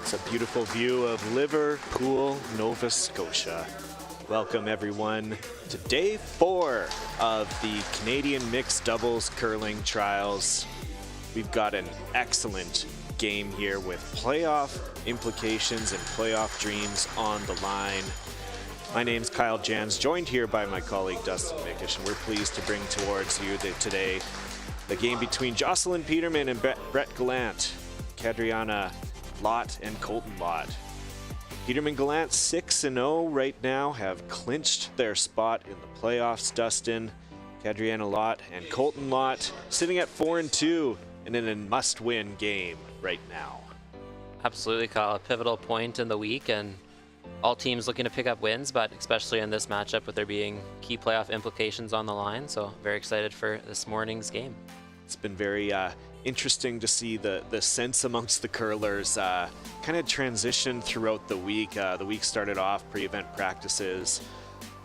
It's a beautiful view of Liverpool, Nova Scotia. Welcome everyone to day 4 of the Canadian Mixed Doubles Curling Trials. We've got an excellent game here with playoff implications and playoff dreams on the line. My name's Kyle Jans, joined here by my colleague Dustin Mickish, and we're pleased to bring towards you today the game between Jocelyn Peterman and Brett Gallant, Kadriana Lott and Colton Lott. Peterman Gallant 6-0 right now, have clinched their spot in the playoffs. Dustin, Kadriana Lott and Colton Lott sitting at 4-2 and in a must-win game right now. Absolutely, Kyle. A pivotal point in the week, and all teams looking to pick up wins, but especially in this matchup with there being key playoff implications on the line. So very excited for this morning's game. It's been very interesting to see the sense amongst the curlers kind of transition throughout the week. The week started off pre-event practices.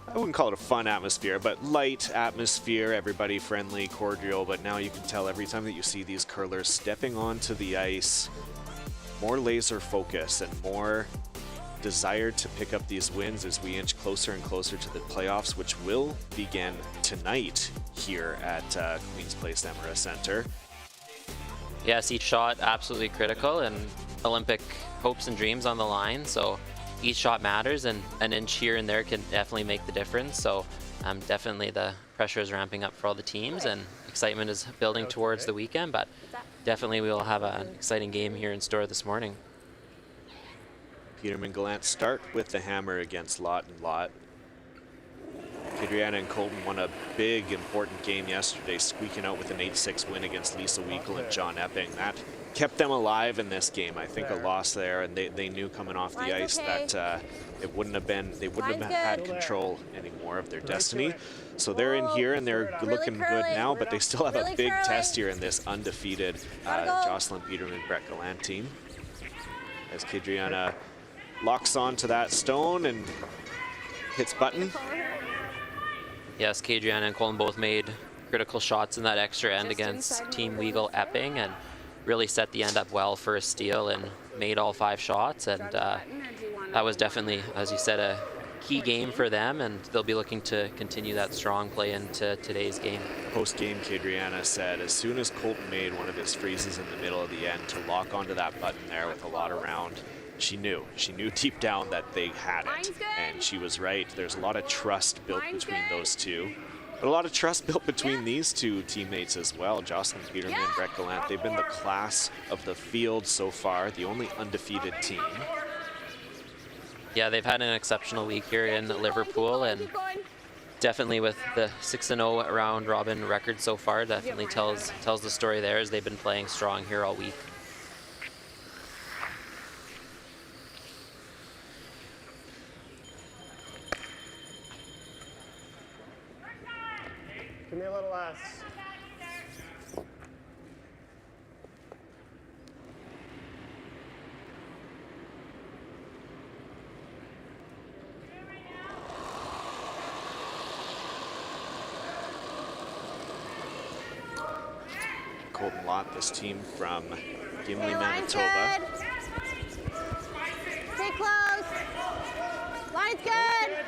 I wouldn't call it a fun atmosphere, but light atmosphere, everybody friendly, cordial. But now you can tell every time that you see these curlers stepping onto the ice, more laser focus and more desire to pick up these wins as we inch closer and closer to the playoffs, which will begin tonight here at Queen's Place Emera Center. Yes, each shot absolutely critical, and Olympic hopes and dreams on the line. So each shot matters, and an inch here and there can definitely make the difference. So definitely the pressure is ramping up for all the teams, and excitement is building towards the weekend. But definitely we will have an exciting game here in store this morning. Peterman Gallant start with the hammer against Lott and Lott. Kadriana and Colton won a big, important game yesterday, squeaking out with an 8-6 win against Lisa Weekle and John Epping. That kept them alive in this game. I think a loss there, and they knew coming off the ice that they wouldn't have had control anymore of their destiny. So they're in here and they're looking good now, but they still have a big test here in this undefeated Jocelyn Peterman Brett Gallant team. As Kadriana locks onto that stone and hits button. Yes, Kadriana and Colton both made critical shots in that extra end against Team Weagle Epping, and really set the end up well for a steal and made all 5 shots. And that was definitely, as you said, a key game for them, and they'll be looking to continue that strong play into today's game. Post-game, Kadriana said as soon as Colton made one of his freezes in the middle of the end to lock onto that button there with a lot around, she knew deep down that they had it, and she was right. There's a lot of trust built between those two, but a lot of trust built between these two teammates as well. Jocelyn Peterman and Brett Gallant, they've been the class of the field so far, the only undefeated team. Yeah, they've had an exceptional week here in Liverpool, and definitely with the 6-0 round robin record so far, definitely tells the story there, as they've been playing strong here all week. Give me a little less. Colton Lott, this team from Gimli, Manitoba. Stay close. Line's good.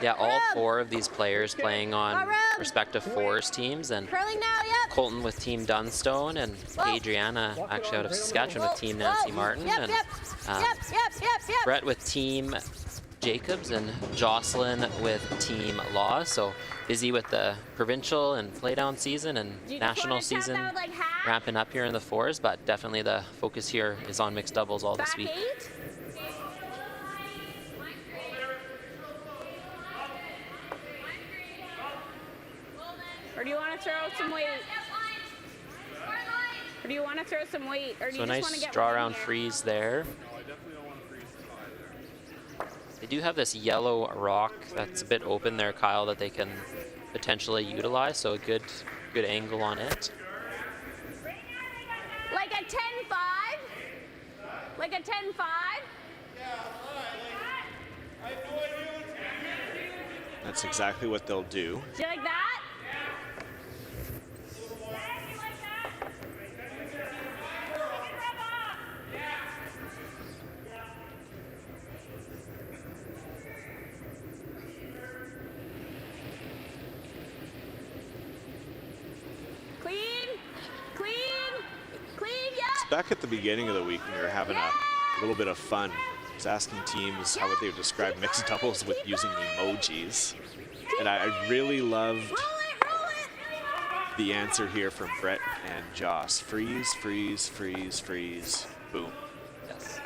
Yeah, all 4 of these players playing on respective fours teams, and Curling now, yep. Colton with Team Dunstone, and Adriana actually out of Saskatchewan with Team Nancy Martin, and Brett with Team Jacobs, and Jocelyn with Team Law. So busy with the provincial and playdown season and national season ramping up here in the fours, but definitely the focus here is on mixed doubles all this week. Or do you want to throw some weight? Or do you want to throw some weight? Or do So you a just want to nice get draw one in around here? freeze there. They do have this yellow rock that's a bit open there, Kyle, that they can potentially utilize, so a good angle on it. Like a 10-5? Like a 10-5? That's exactly what they'll do. Do you like that? back at the beginning of the week, we were having a little bit of fun. I was asking teams how would they describe mixed doubles with using emojis. And I really loved the answer here from Brett and Joss. Freeze, freeze, freeze, freeze, boom. Yes.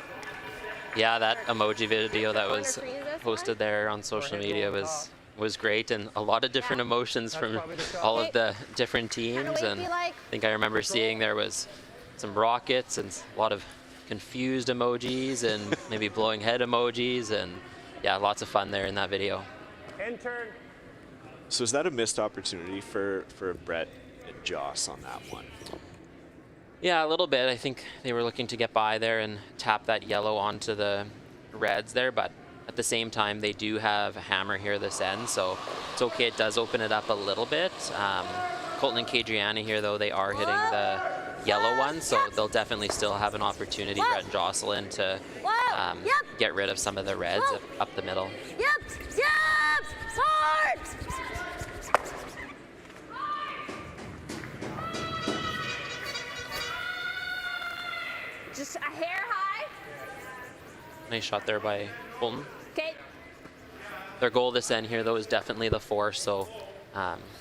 Yeah, that emoji video that was posted there on social media was great, and a lot of different emotions from all of the different teams. And I think I remember seeing there was some rockets and a lot of confused emojis and maybe blowing head emojis, and yeah, lots of fun there in that video. So is that a missed opportunity for Brett and Joss on that one? Yeah, a little bit. I think they were looking to get by there and tap that yellow onto the reds there, but at the same time, they do have a hammer here this end, so it's okay. It does open it up a little bit. Colton and Kadriana here, though, they are hitting the yellow one, so they'll definitely still have an opportunity, Brett and Jocelyn, to get rid of some of the reds up the middle. Hard! Just a hair high. Nice shot there by Colton. Okay. Their goal this end here, though, is definitely the force, so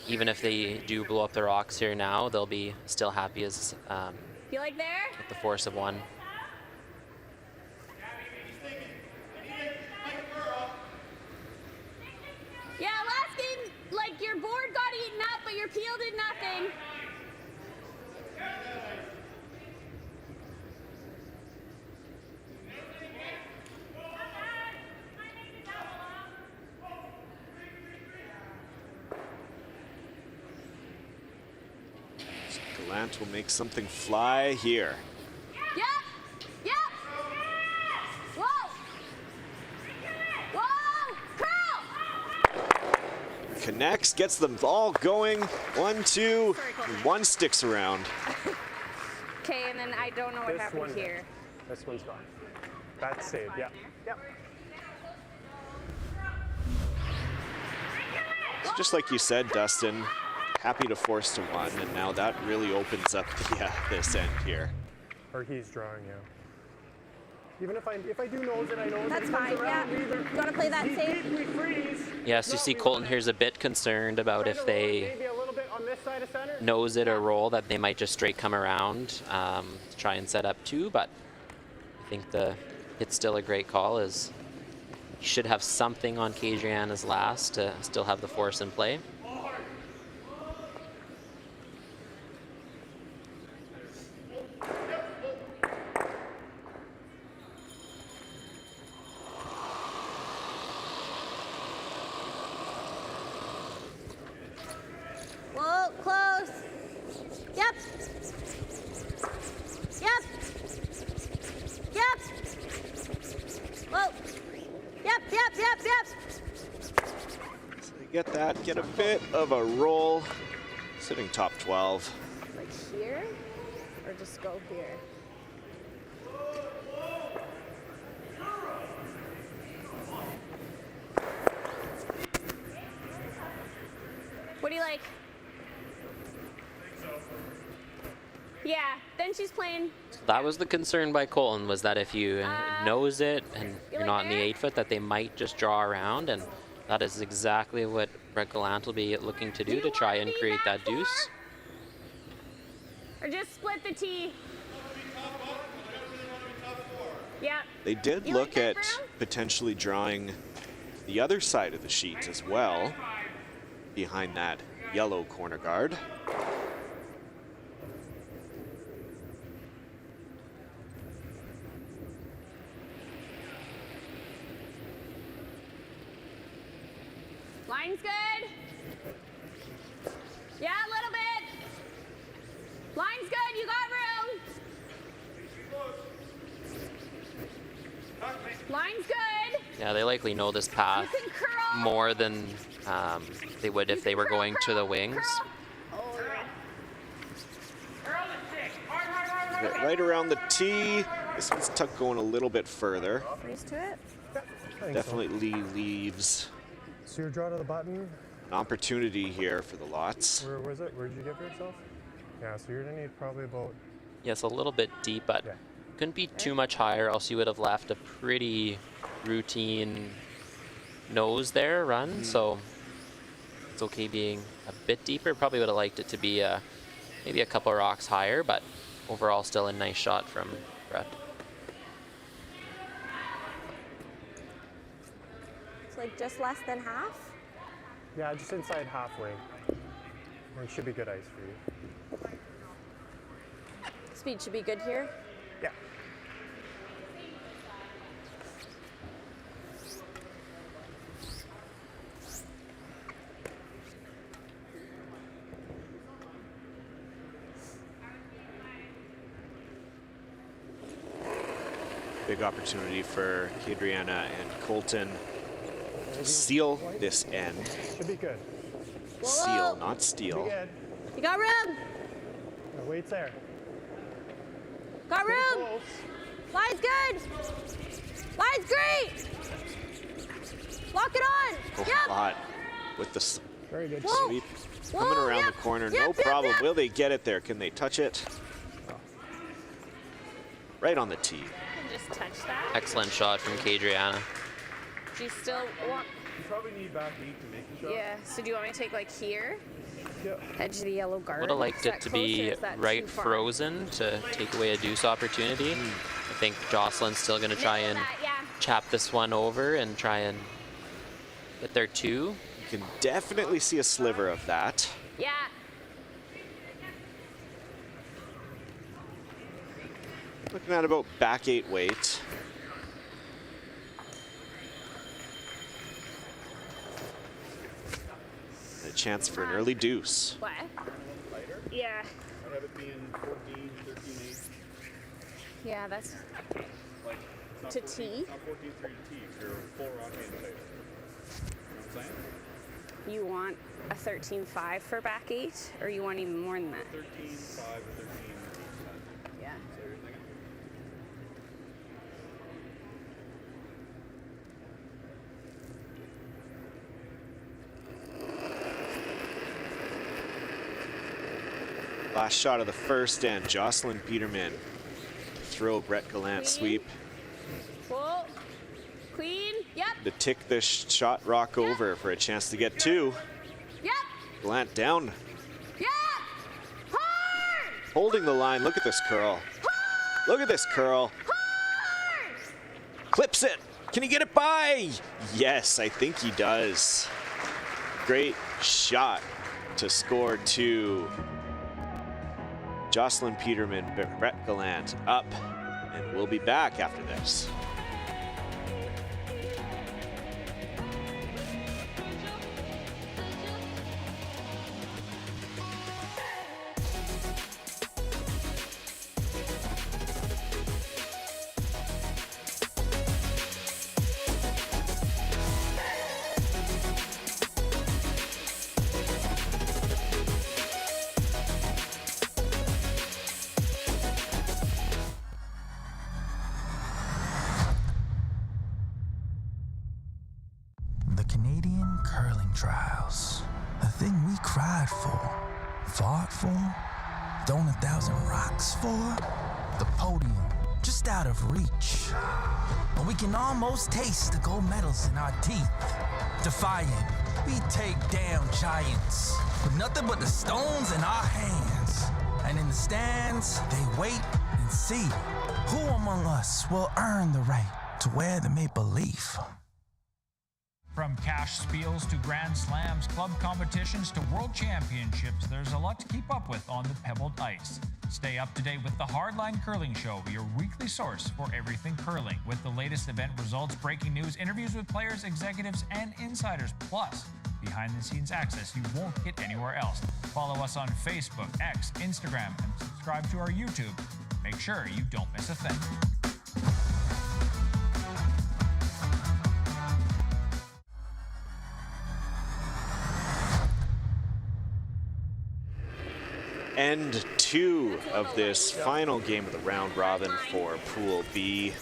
even if they do blow up the rocks here now, they'll be still happy as You like there? with the force of one. Yeah, last game, like your board got eaten up, but your peel did nothing. Gallant will make something fly here. Yep! Yep! Whoa! Whoa! Curl! Connects, gets them all going. 1, 2, and one sticks around. Okay, and then I don't know what happened here. This one's gone. That's saved, yeah. Yep. So just like you said, Dustin, happy to force to one, and now that really opens up the, this end here. Or he's drawing, yeah. Even if I do nose it, I know That's fine, yeah. You gotta play that safe. We freeze. Yes, you see Colton here's a bit concerned about if they Maybe a little bit on this side of center. nose it or roll, that they might just straight come around to try and set up two, but I think it's still a great call, as you should have something on Kadriana's last to still have the force in play. Whoa, close. Yep. Yep. Yep. Whoa. Yep, yep, yep, yep. So they get that, get a bit of a roll. Sitting top 12. Like here, or just go here? What do you like? Yeah, then she's playing. That was the concern by Colton, was that if you nose it and you're like not in the there? 8-foot, that they might just draw around, and that is exactly what Brett Gallant will be looking to do You to try want and me create back that deuce. Or just split the tee. Yeah. They did You look like that, at Brown? potentially drawing the other side of the sheet as well, behind that yellow corner guard. Line's good. Yeah, a little bit. Line's good. You got room. Line's good. Yeah, they likely know this path You can curl. more than they would if they were going to the wings. Get right around the tee. This one's tucked going a little bit further. Freeze to it. Definitely leaves So your draw to the button, an opportunity here for the Lots. where was it? Where did you get for yourself? Yeah, so you're gonna need probably about Yes, a little bit deep, but Okay. couldn't be too much higher, else you would have left a pretty routine nose there run. So it's okay being a bit deeper. Probably would have liked it to be maybe a couple rocks higher, but overall still a nice shot from Brett. It's like just less than half. Yeah, just inside halfway. Or it should be good ice for you. Speed should be good here. Yeah. Big opportunity for Kadriana and Colton to seal this end. Should be good. Seal, not Be steal. good. You got room. The weight's there. Got room. Close. Line's good. Line's great. Lock it on. Oh, Yep. lot with the Very good. Whoa. sweep Whoa, coming around yep, the corner. yep, No yep, problem. yep. Will they get it there? Can they touch it? Right on the tee. Just touch that. Excellent shot from Kadriana. Do you still want? You probably need back 8 to make the shot. Yeah. So do you want me to take like here? Yeah. Edge of the yellow guard. Would have liked Is it that to close or be is that too right far? frozen to take away a deuce opportunity. I think Jocelyn's still going to try Middle of and that, yeah. chap this one over and try and get their two. You can definitely see a sliver of that. Yeah. Looking at about back 8 weight. A chance for an early deuce. What? Yeah. I have it being 14, 13, 8. Yeah, that's Like, it's not To 14, tee? It's not 14, 3 to tee. If you're full rock in tighter. You know what I'm saying? you want a 13.5 for back 8, or you want even more than that? 13, 5, or 13. Yeah. Is that what you're thinking? Last shot of the first end. Jocelyn Peterman throw Brett Gallant sweep Whoa. Clean. Yep. to tick this shot rock over for a chance to get 2. Yep. Gallant down, Yep. Hard. holding the line. Look at this curl. Look at this curl. Hard. Clips it. Can he get it by? Yes, I think he does. Great shot to score 2. Jocelyn Peterman, Brett Gallant up, and we'll be back after this. The Canadian Curling Trials. The thing we cried for, fought for, thrown 1,000 rocks for. The podium, just out of reach. But we can almost taste the gold medals in our teeth. Defiant, we take down giants with nothing but the stones in our hands. And in the stands, they wait and see who among us will earn the right to wear the maple leaf. From cash spiels to Grand Slams, club competitions to world championships, there's a lot to keep up with on the pebbled ice. Stay up to date with the Hardline Curling Show, your weekly source for everything curling, with the latest event results, breaking news, interviews with players, executives, and insiders, plus behind-the-scenes access you won't get anywhere else. Follow us on Facebook, X, Instagram, and subscribe to our YouTube. Make sure you don't miss a thing. End 2 of this final game of the round robin for Pool B.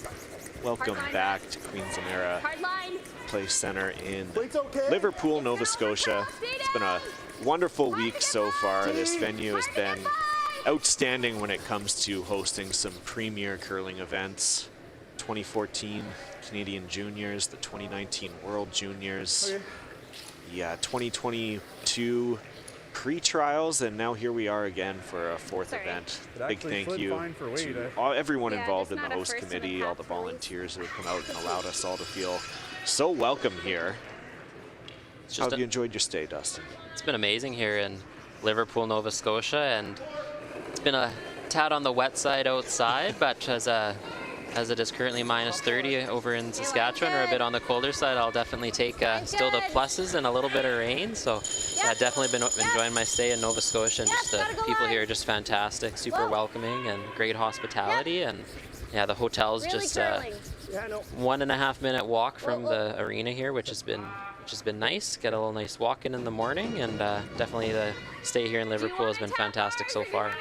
Welcome back to Queens Amera Hard line. Play Center in Weight's okay. Liverpool, Nova Scotia. It's been a wonderful week so far. This venue has been outstanding when it comes to hosting some premier curling events. 2014 Canadian Juniors, the 2019 World Juniors, yeah, 2022 pre-trials, and now here we are again for a fourth event. Big thank you to everyone involved in the host committee, all the volunteers who have come out and allowed us all to feel so welcome here. How have you enjoyed your stay, Dustin? It's been amazing here in Liverpool, Nova Scotia, and it's been a tad on the wet side outside, but as it is currently minus 30 over in Saskatchewan, or a bit on the colder side, I'll definitely take still the pluses and a little bit of rain. So yeah, I've definitely been enjoying my stay in Nova Scotia, and just the people here are just fantastic, super welcoming and great hospitality. And yeah, the hotel's just 1.5 minute walk from the arena here, which has been nice. Get a little nice walk in the morning, and definitely the stay here in Liverpool has been fantastic so far.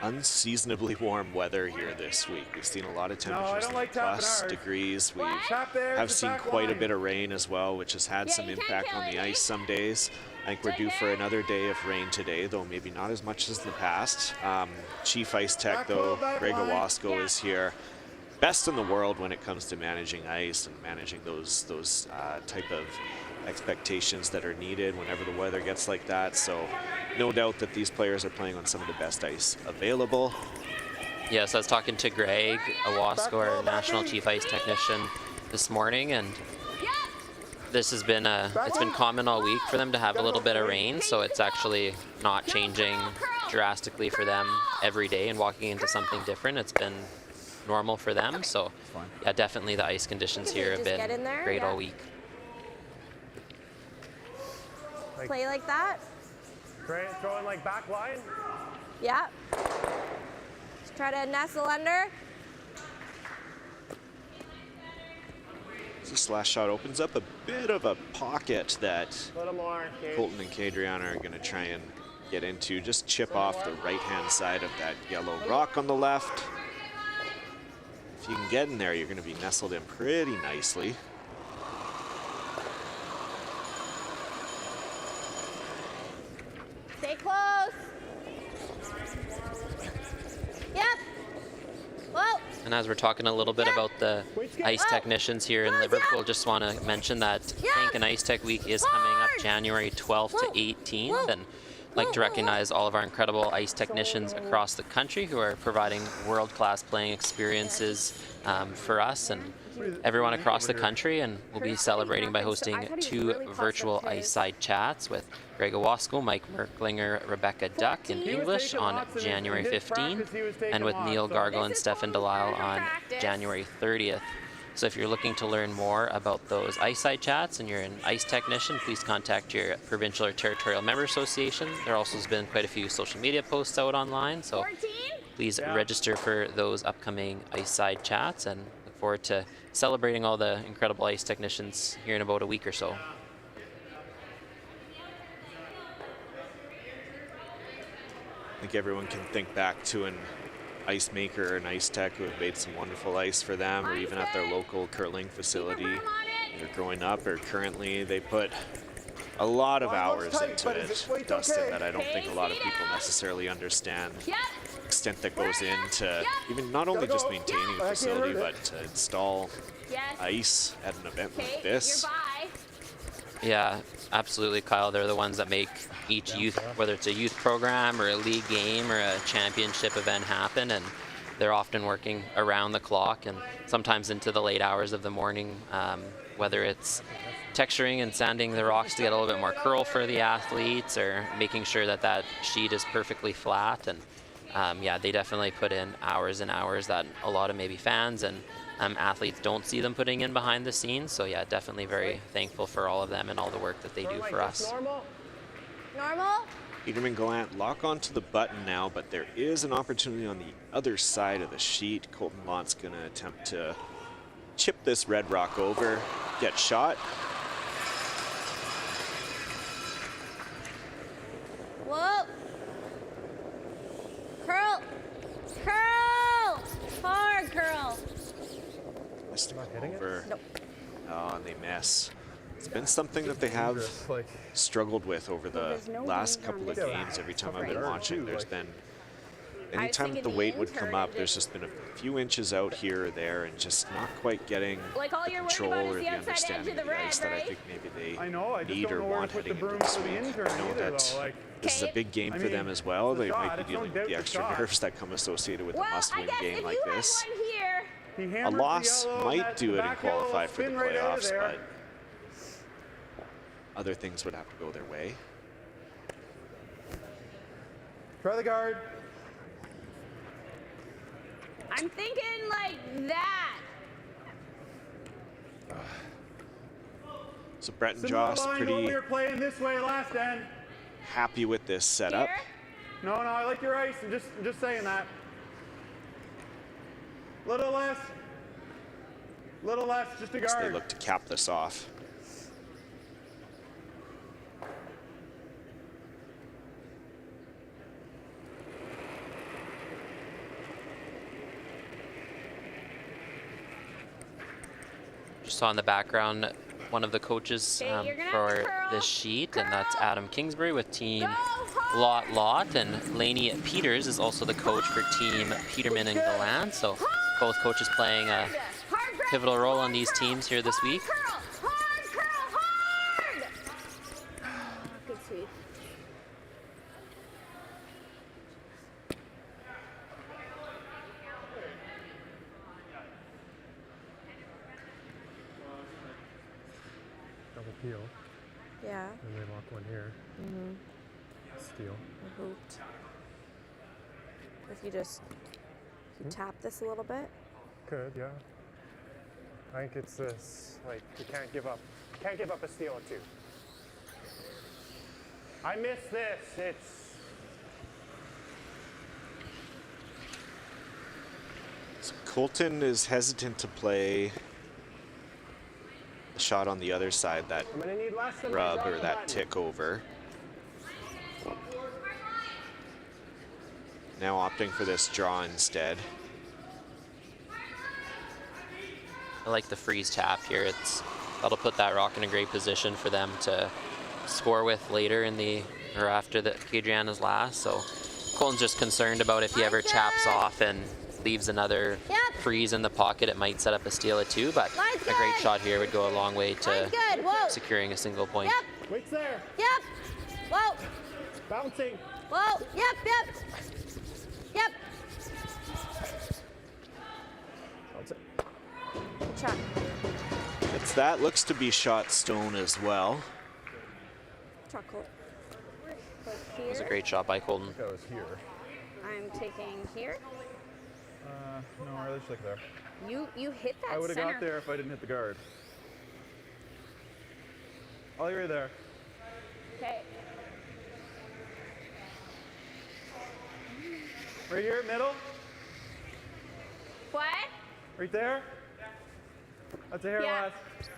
Unseasonably warm weather here this week. We've seen a lot of temperatures in the plus degrees. We have seen quite a bit of rain as well, which has had some impact on the ice some days. I think we're due for another day of rain today, though maybe not as much as the past. Chief Ice Tech, though, Greg Owasco is here. Best in the world when it comes to managing ice and managing those type of expectations that are needed whenever the weather gets like that. So no doubt that these players are playing on some of the best ice available. Yes, I was talking to Greg Owasco, our National Chief Ice Technician, this morning, and this has been it's been common all week for them to have a little bit of rain, so it's actually not changing drastically for them every day and walking into something different. It's been normal for them, so yeah, definitely the ice conditions here have been great all week. Play like that. Throwing like back line. Yeah. Just try to nestle under. This last shot opens up a bit of a pocket that Colton and Kadriana are going to try and get into. Just chip off the right-hand side of that yellow rock on the left. If you can get in there, you're going to be nestled in pretty nicely. Stay close. Yep. Whoa. And as we're talking a little bit about the ice technicians here in Liverpool, just want to mention that Tank and Ice Tech Week is coming up January 12th to 18th, and I'd like to recognize all of our incredible ice technicians across the country who are providing world-class playing experiences for us and everyone across the country, and we'll be celebrating by hosting 2 virtual ice side chats with Greg Owasco, Mike Merklinger, Rebecca Duck in English on January 15th, and with Neil Gargle and Stefan Delisle on January 30th. So if you're looking to learn more about those ice side chats and you're an ice technician, please contact your provincial or territorial member association. There also has been quite a few social media posts out online, so please register for those upcoming ice side chats, and look forward to celebrating all the incredible ice technicians here in about a week or so. I think everyone can think back to an ice maker or an ice tech who have made some wonderful ice for them, or even at their local curling facility. Either growing up or currently, they put a lot of hours into it, Dustin, that I don't think a lot of people necessarily understand. The extent that goes into even not only just maintaining a facility, but to install ice at an event like this. Yeah, absolutely, Kyle. They're the ones that make each youth, whether it's a youth program or a league game or a championship event, happen, and they're often working around the clock and sometimes into the late hours of the morning, whether it's texturing and sanding the rocks to get a little bit more curl for the athletes, or making sure that that sheet is perfectly flat. And yeah, they definitely put in hours and hours that a lot of maybe fans and athletes don't see them putting in behind the scenes. So yeah, definitely very thankful for all of them and all the work that they do for us. Normal. Peterman Gallant lock onto the button now, but there is an opportunity on the other side of the sheet. Colton Mott's going to attempt to chip this red rock over, get shot. Whoa. Curl. Curl. Hard curl. Missed over. Nope. Oh, and they miss. It's been something that they have struggled with over the last couple of games. Every time I've been watching, there's been anytime that the weight would come up, there's just been a few inches out here or there and just not quite getting Like all the you're worried control about is or the the outside edge understanding of the of the ice red, that I right? think maybe I know, I they just need don't or know where to want put heading the into broom this for the week. intern I know either, that though. Like, this is a Okay. big game I for mean, them as well. it's a They might shot. be It's no dealing with doubt the a extra shot. nerves that come associated with Well, a I must-win guess game if like you this. had one here, he A hammers the loss yellow, might that do it and back yellow qualify for the spin right out of playoffs, there. but other things would have to go their way. Try the guard. I'm thinking like that. So Brett and Similar Joss line to what we pretty were playing this way last end. happy with this setup. Here. No, I like your ice. I'm just saying that. Little less, just a As they guard. look to cap this off. Just saw in the background one of the coaches Okay, you're gonna have to for curl. this sheet, and that's Curl. Adam Kingsbury with team Go hard. Lot, and Laney Peters is also the coach for team Peterman and Gallant. So both coaches playing a Hard grip. pivotal role on Hard these curl. teams here this Hard week. Curl. Hard. Good sweep. Double peel, Yeah, and they lock one here. Steal. I hooped. If you just tap this a little bit. Could, yeah. I think it's this, like, you can't give up a steal or two. I miss this, it's, So Colton is hesitant to play the shot on the other side, that I'm gonna need less than rub my or button. that tick over. Now opting for this draw instead. I like the freeze tap here. That'll put that rock in a great position for them to score with later in the or after the Adriana's last. So Colton's just concerned about if he ever chaps off and leaves another freeze in the pocket, it might set up a steal at two. But Line's a great good. shot here would go a long way to Line's good. Whoa. securing a single point. Yep. Wait's there, Yep. Whoa. bouncing. Whoa. Yep. Yep. Bounce it. Chuck. It's that looks to be shot stone as well. Chocolate. But It was a here, great shot by Colton. That was here. I'm taking here. No, or just like there. You hit that I would have center. got there if I didn't hit the guard. Ollie, right there. Okay. Right here, middle, What? right there. That's a hair Yeah. less.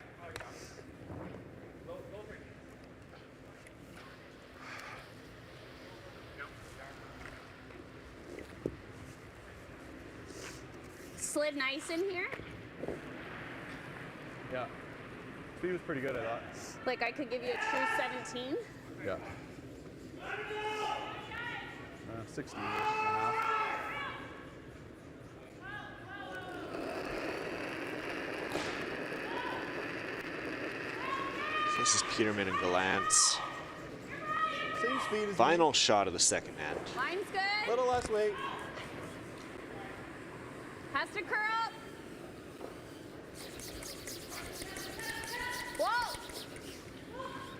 Slid nice in here. Yeah. Speed was pretty good, I thought. Like I could give you a true 17. Yeah. 60 and a half. So this is Peterman and Gallant's Same speed as final shot of the second end. Line's me. good. Little less weight. Has to curl. Whoa.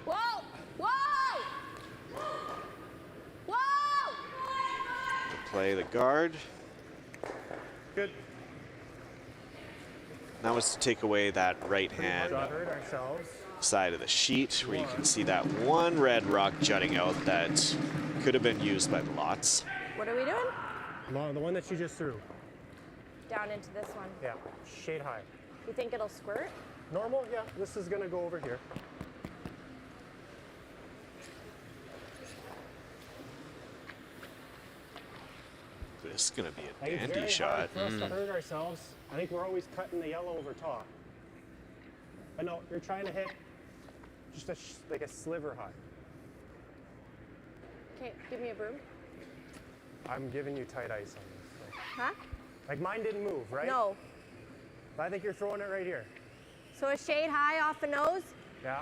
Whoa. Whoa. Whoa. Play the guard. Good. That was to take away that right hand Got hurt ourselves. side of the sheet where you can see that one red rock jutting out that could have been used by the Lots. What are we doing? No, the one that you just threw. Down into this one. Yeah, shade high. You think it'll squirt? Normal, yeah. This is gonna go over here. This is going to be a I think it's dandy very shot. hard for us to hurt ourselves. I think we're always cutting the yellow over top. But no, you're trying to hit just like a sliver high. Okay, give me a broom. I'm giving you tight ice on this. So. Huh? Like mine didn't move, right? No. But I think you're throwing it right here. So a shade high off the nose? Yeah.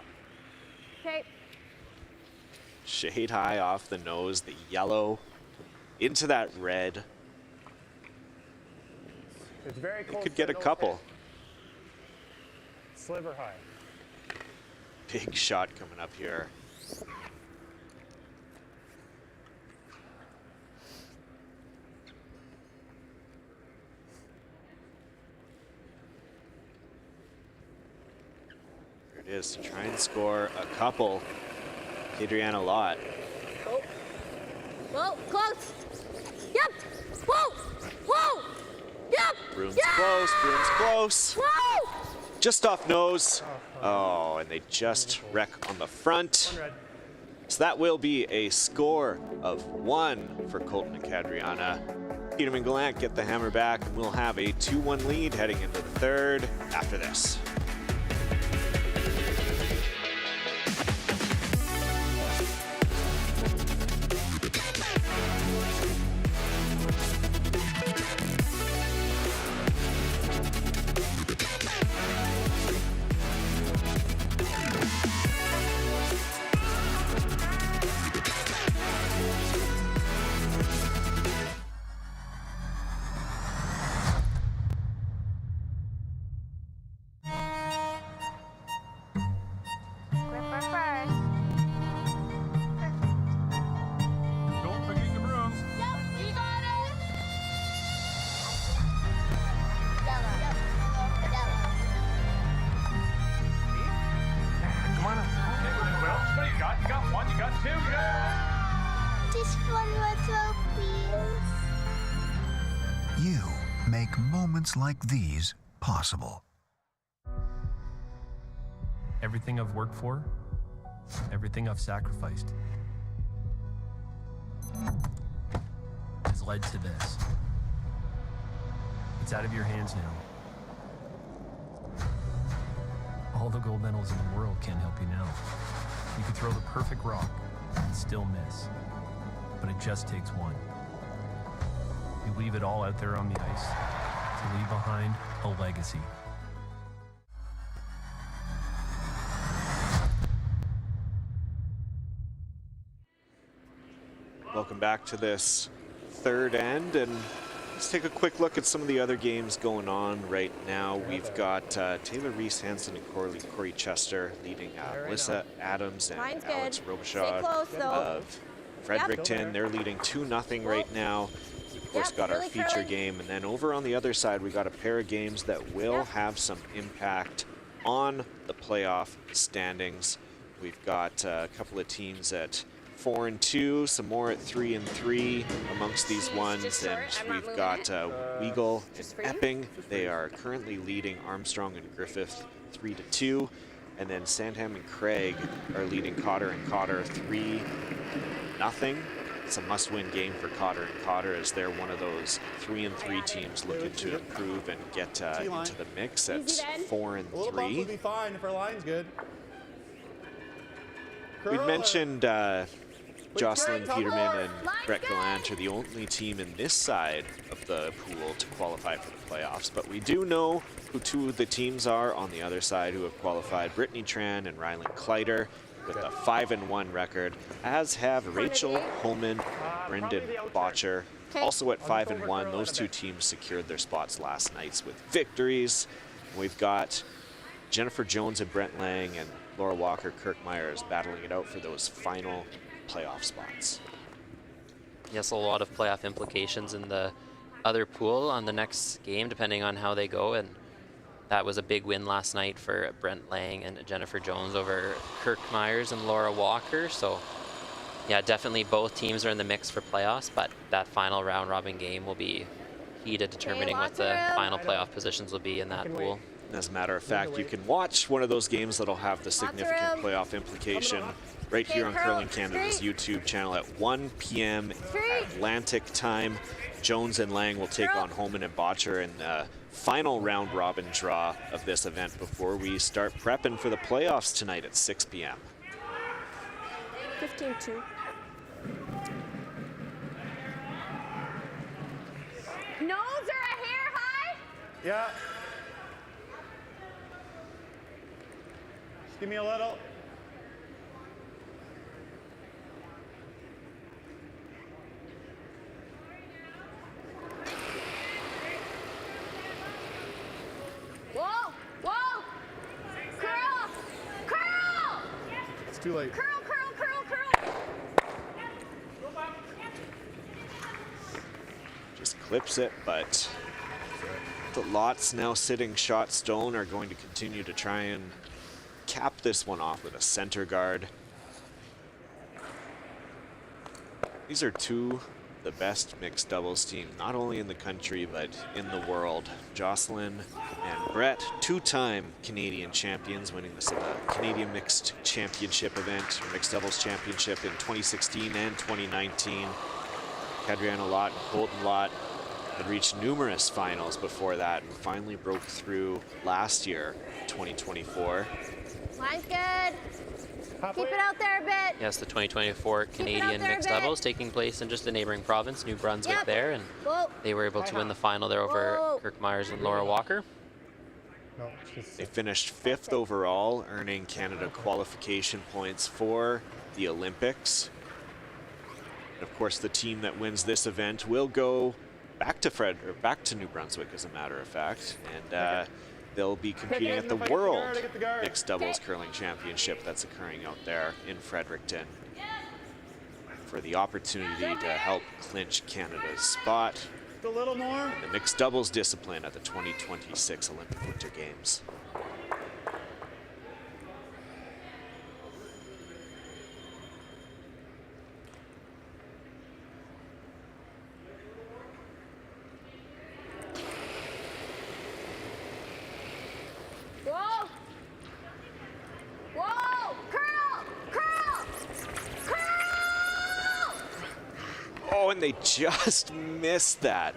Okay. Shade high off the nose, the yellow into that red. It's very close. It could get a couple. Sliver high. Big shot coming up here. There it is to try and score a couple. Adriana Lott. Oh. Whoa, close. Yep. Whoa. Whoa. Yep. Broom's yeah! close, Broom's close. Whoa. Just off nose. Oh, and they just wreck on the front. So that will be a score of 1 for Colton and Cadriana. Peterman Gallant get the hammer back, and we'll have a 2-1 lead heading into the third after this. Don't forget your brooms. Yep, we got it. Come on up. Okay, well, what do you got? You got 1, you got 2, you got... Just one little please. You make moments like these possible. Everything I've worked for, everything I've sacrificed, has led to this. It's out of your hands now. All the gold medals in the world can't help you now. You could throw the perfect rock and still miss, but it just takes one. You leave it all out there on the ice to leave behind a legacy. Welcome back to this third end, and let's take a quick look at some of the other games going on right now. We've got Taylor Reese Hansen and Corey Chester leading Melissa Adams and Mine's Alex good. Robichaud Stay close, though. of Fredericton. They're leading 2-0 right now. Of course, Yep, got our really feature curling. game, and then over on the other side, we got a pair of games that will have some impact on the playoff standings. We've got a couple of teams at 4-2, some more at 3-3 amongst these ones, and we've got Weagle and Epping. They are currently leading Armstrong and Griffith 3-2, and then Sandham and Craig are leading Cotter and Cotter 3-0. It's a must-win game for Cotter and Cotter, as they're one of those 3-3 teams looking to improve and get into the mix at 4-3. A little bump would be fine if our line's good. We'd mentioned Jocelyn Peterman and Brett Gallant are the only team in this side of the pool to qualify for the playoffs, but we do know who two of the teams are on the other side who have qualified: Brittany Tran and Rylan Kleider with a 5-1 record, as have Rachel Holman, Brendan Botcher, also at 5-1. Those two teams secured their spots last night with victories. We've got Jennifer Jones and Brent Lang and Laura Walker Kirk Myers battling it out for those final playoff spots. Yes, a lot of playoff implications in the other pool on the next game, depending on how they go. And that was a big win last night for Brent Lang and Jennifer Jones over Kirk Myers and Laura Walker. So yeah, definitely both teams are in the mix for playoffs, but that final round robin game will be key to determining what the final playoff positions will be in that pool. As a matter of fact, you can watch one of those games that'll have the significant playoff implication right here on Curling Canada's YouTube channel at 1 p.m. Atlantic time. Jones and Lang will take on Holman and Botcher in the final round robin draw of this event before we start prepping for the playoffs tonight at 6 p.m. 15-2. nose or a hair high? Yeah. Just give me a little. Whoa, whoa. Curl, curl. It's too late. Curl, curl, curl, curl. Just clips it, but the lots now sitting shot stone are going to continue to try and cap this one off with a center guard. These are two of the best mixed doubles team, not only in the country, but in the world. Jocelyn and Brett, two-time Canadian champions, winning this Canadian Mixed Championship event, or Mixed Doubles Championship in 2016 and 2019. Kadriana Lott and Colton Lott had reached numerous finals before that and finally broke through last year, 2024. Line's good. Keep it out there a bit. Yes, the 2024 Canadian Mixed Doubles taking place in just a neighboring province, New Brunswick there, and they were able to win the final there over Kirk Myers and Laura Walker. No, They finished 5th overall, earning Canada qualification points for the Olympics. And of course, the team that wins this event will go back to New Brunswick, as a matter of fact, and they'll be competing at the World Mixed Doubles Curling Championship that's occurring out there in Fredericton for the opportunity to help clinch Canada's spot A little more. in the mixed doubles discipline at the 2026 Olympic Winter Games. Whoa. Whoa. Curl, curl, curl. Oh, and they just missed that.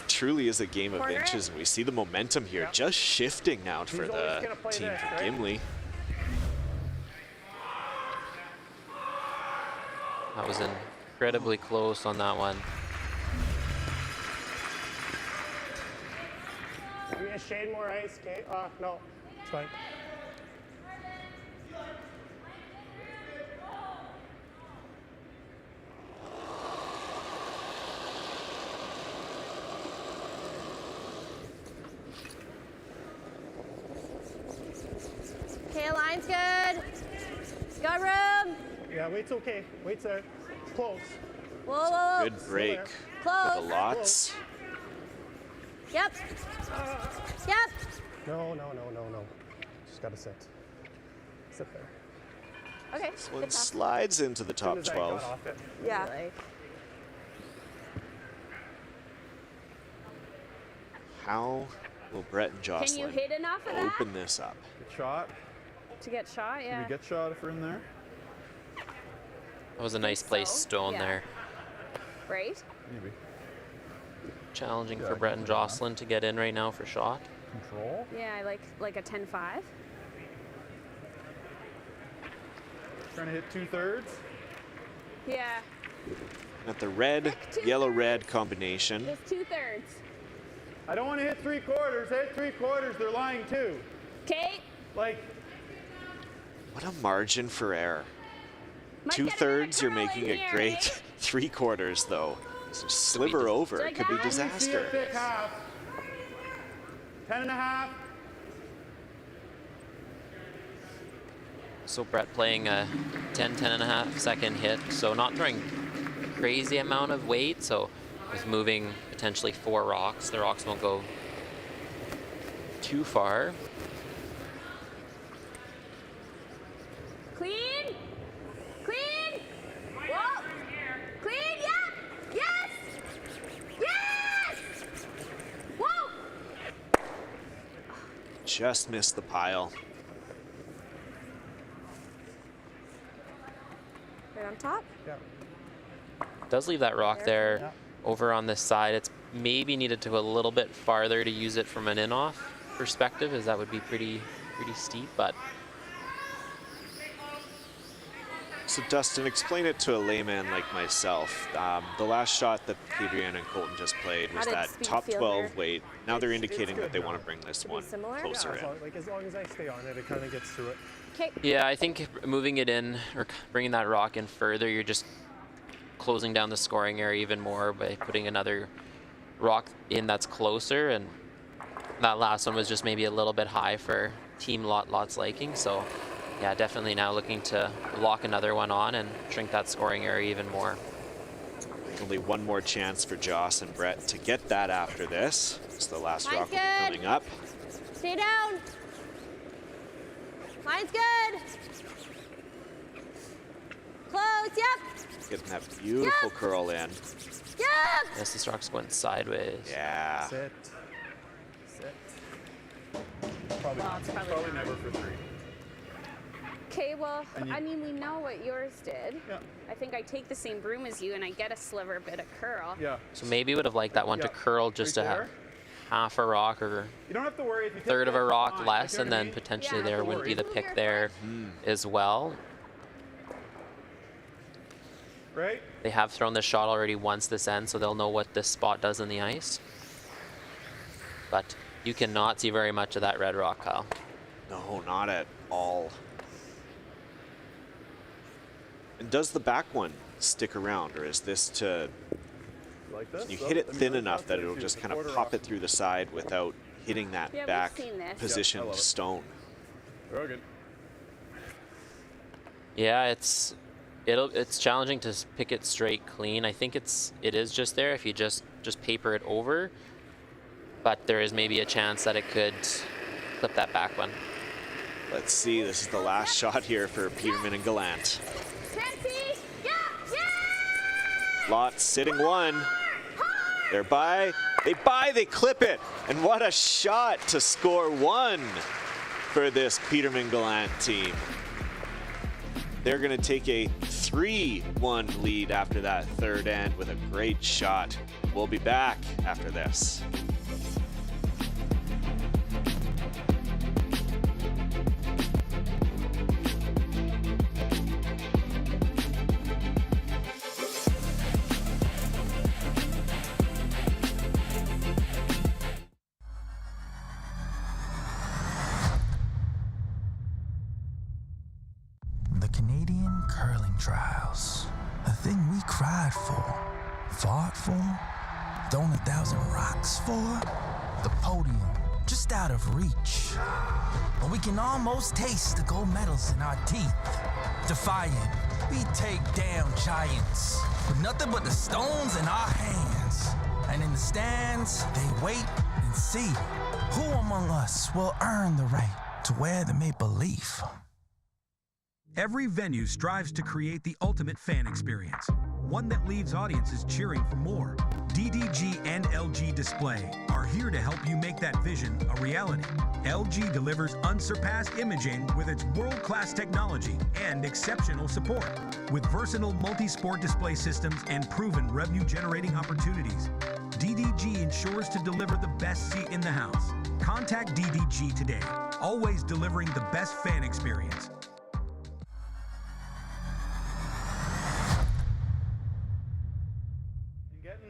Truly is a game of inches, and we see the momentum here just shifting now for the team from Gimli. That was incredibly close on that one. Give me a shade more ice, okay? No, it's fine. Okay, line's good. Got room. Yeah, weight's okay. Weight's there. Close. Whoa, whoa, whoa. Good break Close. for the Lots. Yep. Yep. No. Just gotta sit. Sit there. Okay. This one slides into the top As soon as I got 12. off it. Yeah. How will Brett and Can you Jocelyn hit enough of that open this up? Good shot. to get shot? Can Yeah. we get shot if we're in there? That was a nice place stone yeah. there. Right? Maybe. Challenging Yeah, for I Brett can and do that. Jocelyn to get in right now for shot. Control. Yeah, like a 10-5. Trying to hit 2/3. Yeah. At the red, yellow-red combination. Just 2/3. I don't want to hit 3/4. Hit 3/4. They're lying too. Okay. Like, What a margin for error. Might get a 2/3, you're curl in making it here, great. eh? 3/4 though. So sliver over, it could be Like that? see a disaster. thick half. 10.5. So Brett playing a 10.5 second hit, so not throwing a crazy amount of weight, so was moving potentially 4 rocks. The rocks won't go too far. Clean. Clean. Whoa. Clean. Yeah. Yes. Yes. Whoa. Just missed the pile. Right on top. Yeah. Does leave that rock there Yeah. over on this side. It's maybe needed to go a little bit farther to use it from an in-off perspective, as that would be pretty steep, but This So Dustin, explain it to a layman like myself. The last shot that Adriana and Colton just played was that top 12 weight. Now they're indicating that they want to bring this one closer in. Like, as long as I stay on it, it kind of gets through it. Okay. Yeah, I think moving it in or bringing that rock in further, you're just closing down the scoring area even more by putting another rock in that's closer. And that last one was just maybe a little bit high for Team Lot's liking. So yeah, definitely now looking to lock another one on and shrink that scoring area even more. Only one more chance for Joss and Brett to get that after this. It's the last rock will be coming up. Stay down. Mine's good. Close, yep. Getting that beautiful curl in. Yep. Yes, this rock's going sideways. Yeah. Sit. Probably never for 3. Okay, well, I mean, we know what yours did. Yeah. I think I take the same broom as you and I get a sliver bit of curl. Yeah. So maybe would have liked that one to curl just Right to have there. half a rock or You don't have to worry if you take third of a that, rock fine. less, You know and what I then mean? potentially Yeah. there Don't wouldn't be the worry. pick there as well. Right? They have thrown the shot already once this end, so they'll know what this spot does in the ice. But you cannot see very much of that red rock, Kyle. No, not at all. And does the back one stick around, or is this to... Like this? Can you So, hit it I mean, thin that's enough what that it it'll is, just it's kind of quarter pop off. it through the side without hitting that Yeah, we've back seen this. positioned love it. stone? Very good. Yeah, it's challenging to pick it straight clean. I think it is just there if you just paper it over, but there is maybe a chance that it could clip that back one. Let's see, this is the last shot here for Peterman and Gallant. Nancy! Yeah! Lot sitting one. They're by. They clip it. And what a shot to score one for this Peterman Gallant team. They're going to take a 3-1 lead after that third end with a great shot. We'll be back after this. The Canadian Curling Trials. A thing we cried for, fought for, thrown 1,000 rocks for. The podium, just out of reach. But we can almost taste the gold medals in our teeth. Defiant, we take down giants with nothing but the stones in our hands. And in the stands, they wait and see who among us will earn the right to wear the maple leaf. Every venue strives to create the ultimate fan experience, one that leaves audiences cheering for more. DDG and LG Display are here to help you make that vision a reality. LG delivers unsurpassed imaging with its world-class technology and exceptional support. With versatile multi-sport display systems and proven revenue-generating opportunities, DDG ensures to deliver the best seat in the house. Contact DDG today, always delivering the best fan experience.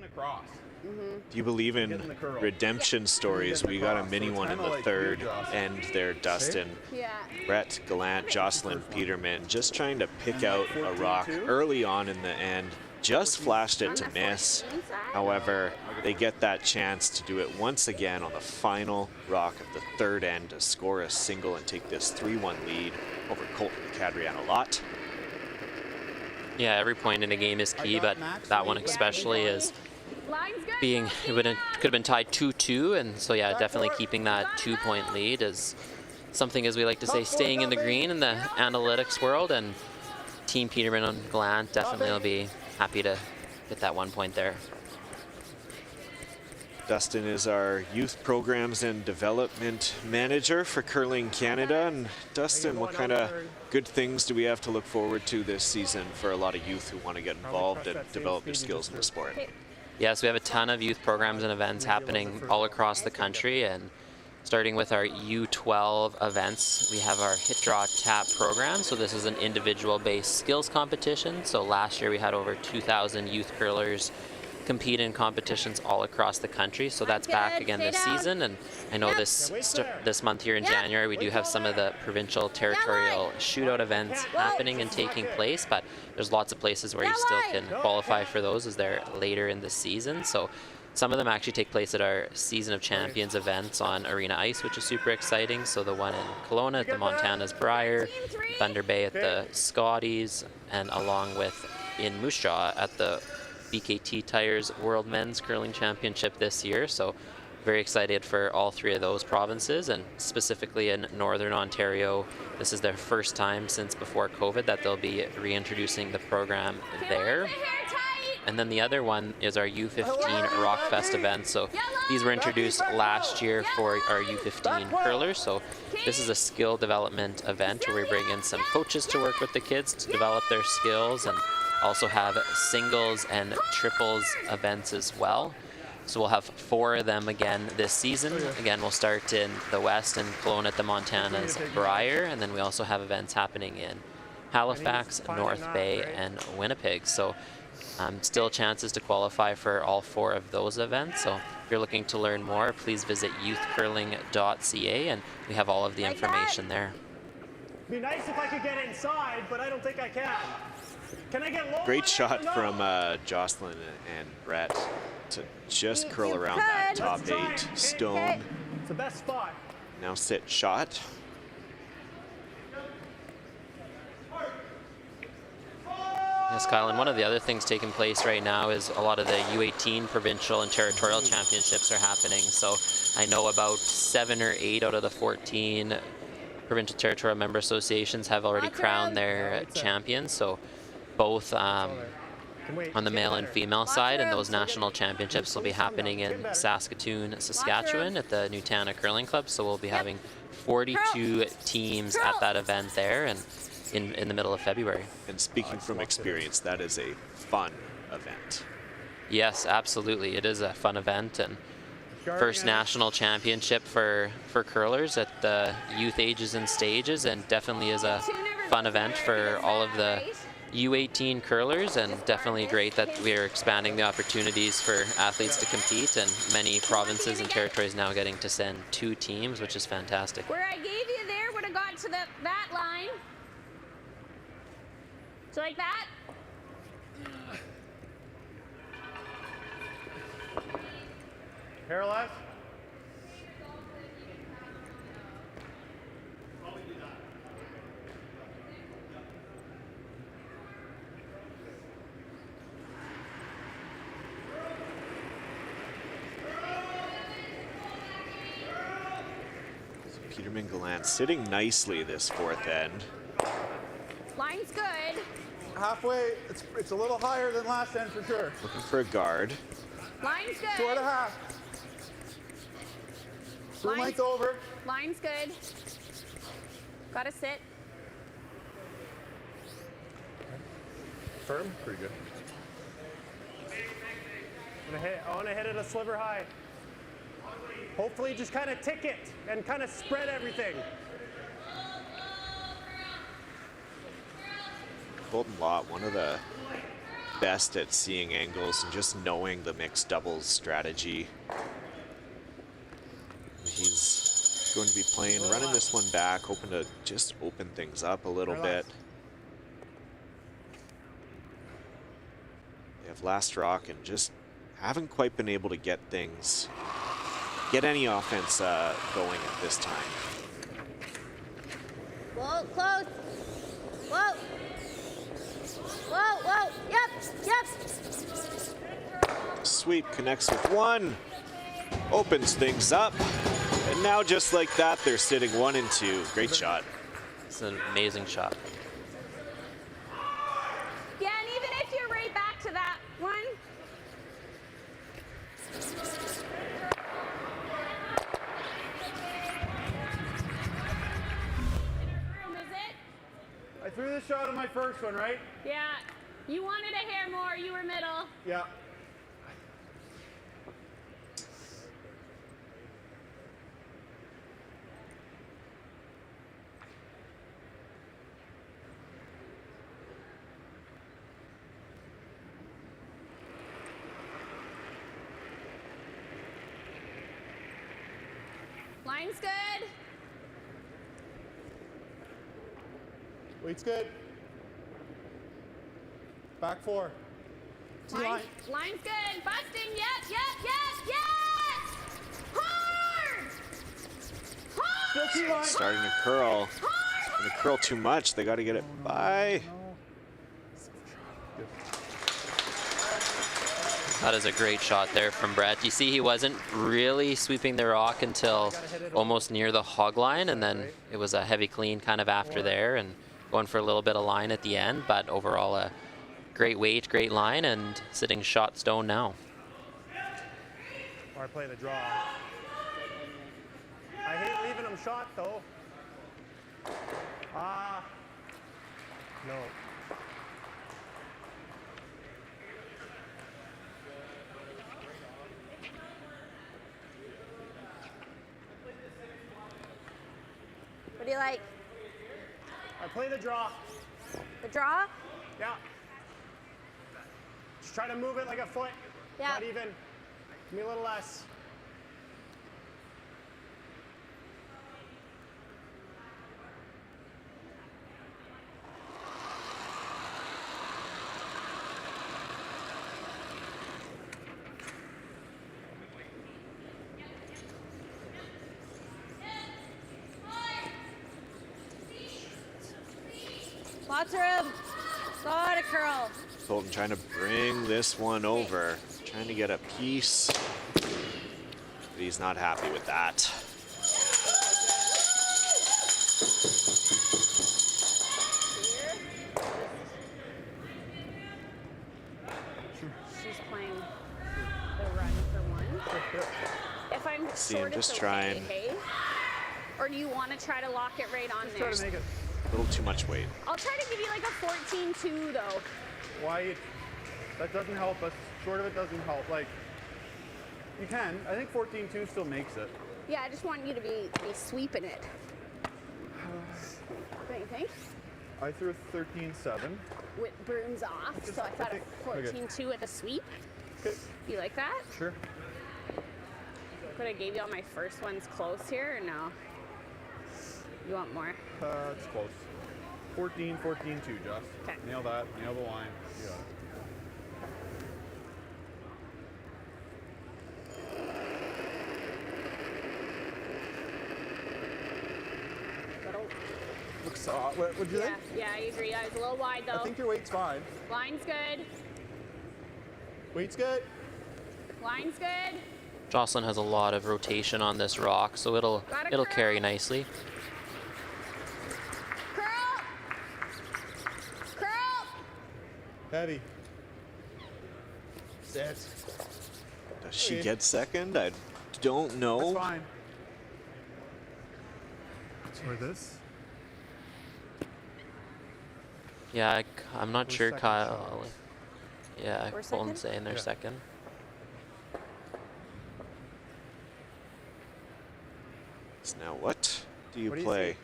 Across. Do you believe in Getting the curl. redemption stories? We got a across, mini so it's one in kinda the like third you, Joss. end there, Dustin. Yeah. Brett, Gallant, Jocelyn, Peterman, just trying to pick out a rock early on in the end. Just flashed it to miss. However, they get that chance to do it once again on the final rock of the third end to score a single and take this 3-1 lead over Colton Cadriano Lot. Yeah, every point in a game is key, but that one especially is being, could have been tied 2-2, and so yeah, definitely keeping that 2-point lead is something, as we like to say, staying in the green in the analytics world, and Team Peterman and Gallant definitely will be happy to get that 1 point there. Dustin is our youth programs and development manager for Curling Canada. And Dustin, what kind of good things do we have to look forward to this season for a lot of youth who want to get involved and develop their skills in the sport? Yes, we have a ton of youth programs and events happening all across the country, and Starting with our U12 events, we have our Hit Draw Tap program. So this is an individual-based skills competition. So last year we had over 2,000 youth curlers compete in competitions all across the country. So that's back again this season. And I know this month here in January, we do have some of the provincial territorial shootout events happening and taking place, but there's lots of places where you still can qualify for those as they're later in the season. So some of them actually take place at our Season of Champions events on Arena Ice, which is super exciting. So the one in Kelowna at the Montana's Briar, Thunder Bay at the Scotties, and along with in Moose Jaw at the BKT Tires World Men's Curling Championship this year. So very excited for all three of those provinces, and specifically in Northern Ontario, this is their first time since before COVID that they'll be reintroducing the program there. And then the other one is our U15 Rock Fest event. So these were introduced last year for our U15 curlers. So this is a skill development event where we bring in some coaches to work with the kids to develop their skills, and also have singles and triples events as well. So we'll have 4 of them again this season. Again, we'll start in the West and Kelowna at the Montana's Briar, and then we also have events happening in Halifax, North Bay, and Winnipeg. So still chances to qualify for all 4 of those events. So if you're looking to learn more, please visit youthcurling.ca, and we have all of the information there. It'd be nice if I could get inside, but I don't think I can. Can I get low? Great shot from Jocelyn and Brett to just curl around that top 8 stone. It's the best spot. Now sit shot. Yes, Kyle, and one of the other things taking place right now is a lot of the U18 provincial and territorial championships are happening. So I know about 7 or 8 out of the 14 provincial territorial member associations have already crowned their champions. So both on the male and female side, and those national championships will be happening in Saskatoon, Saskatchewan at the Nutana Curling Club. So we'll be having 42 teams at that event there, and in the middle of February. And speaking from experience, that is a fun event. Yes, absolutely. It is a fun event, and first national championship for curlers at the youth ages and stages, and definitely is a fun event for all of the U18 curlers, and definitely great that we are expanding the opportunities for athletes to compete, and many provinces and territories now getting to send 2 teams, which is fantastic. Where I gave you there would have got to that line. So like that. Paralyzed? Peterman Gallant sitting nicely this 4th end. Line's good. Halfway, it's a little higher than last end for sure. Looking for a guard. Line's good. 2.5. Full length over. Line's good. Gotta sit. Firm? Pretty good. I want to hit it a sliver high. Hopefully just kind of tick it and kind of spread everything. Colton Lott, one of the best at seeing angles and just knowing the mixed doubles strategy. He's going to be running this one back, hoping to just open things up a little bit. They have last rock and just haven't quite been able to get any offense going at this time. Whoa, close. Whoa. Whoa, whoa. Yep. Sweep connects with 1, opens things up, and now just like that, they're sitting 1 and 2. Great shot. It's an amazing shot. Yeah, and even if you're right back to that one. I threw the shot on my first one, right? Yeah. You wanted a hair more. You were middle. Yeah. Line's good. Weight's good. Back 4. Line's good. Busting. Yep. Yes. Hard. Hard. Starting to curl. Going to curl too much. They got to get it by. That is a great shot there from Brett. You see he wasn't really sweeping the rock until almost near the hog line, and then it was a heavy clean kind of after there and going for a little bit of line at the end, but overall a great weight, great line, and sitting shot stone now. Or I play the draw. I hate leaving them shot though. No. What do you like? I play the draw. The draw? Yeah. Just try to move it like a foot. Yeah. Not even. Give me a little less. Lots of room. Lot of curl. Colton trying to bring this one over. Trying to get a piece. But he's not happy with that. She's playing the run for one. If I'm See, short, I'm just it's trying. okay, hey? Or do you want to try to lock it right on there? Try to make it. A little too much weight. I'll try to give you like a 14-2 though. Why? That doesn't help us. Short of it doesn't help. Like, you can. I think 14-2 still makes it. Yeah, I just want you to be sweeping it. What do you think? I threw a 13-7. With brooms off, so I thought a 14-2 with a sweep. Okay. You like that? Sure. Could I gave you all my first ones close here or no? You want more? It's close. 14-2, Joss. Okay. Nail that. Nail the line. You got it. Looks soft. What'd you think? Yeah, I agree. I was a little wide though. I think your weight's fine. Line's good. Weight's good. Line's good. Jocelyn has a lot of rotation on this rock, so it'll carry nicely. Curl. Curl. Heavy. Sit. Does she get second? I don't know. That's fine. Or this? Yeah, I'm not sure, second Kyle. Yeah, We're Colton's second? saying they're Yeah. second. So now what do you What do you play? see?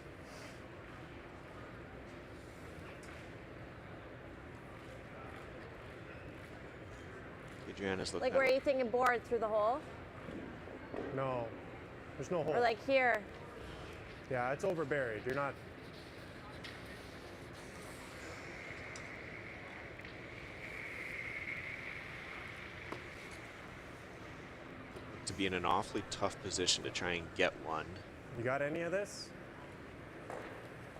Adriana's looking Like at where are it. you thinking board through the hole? No. There's no hole. Or like here? Yeah, it's overburied. You're not. To be in an awfully tough position to try and get one. You got any of this?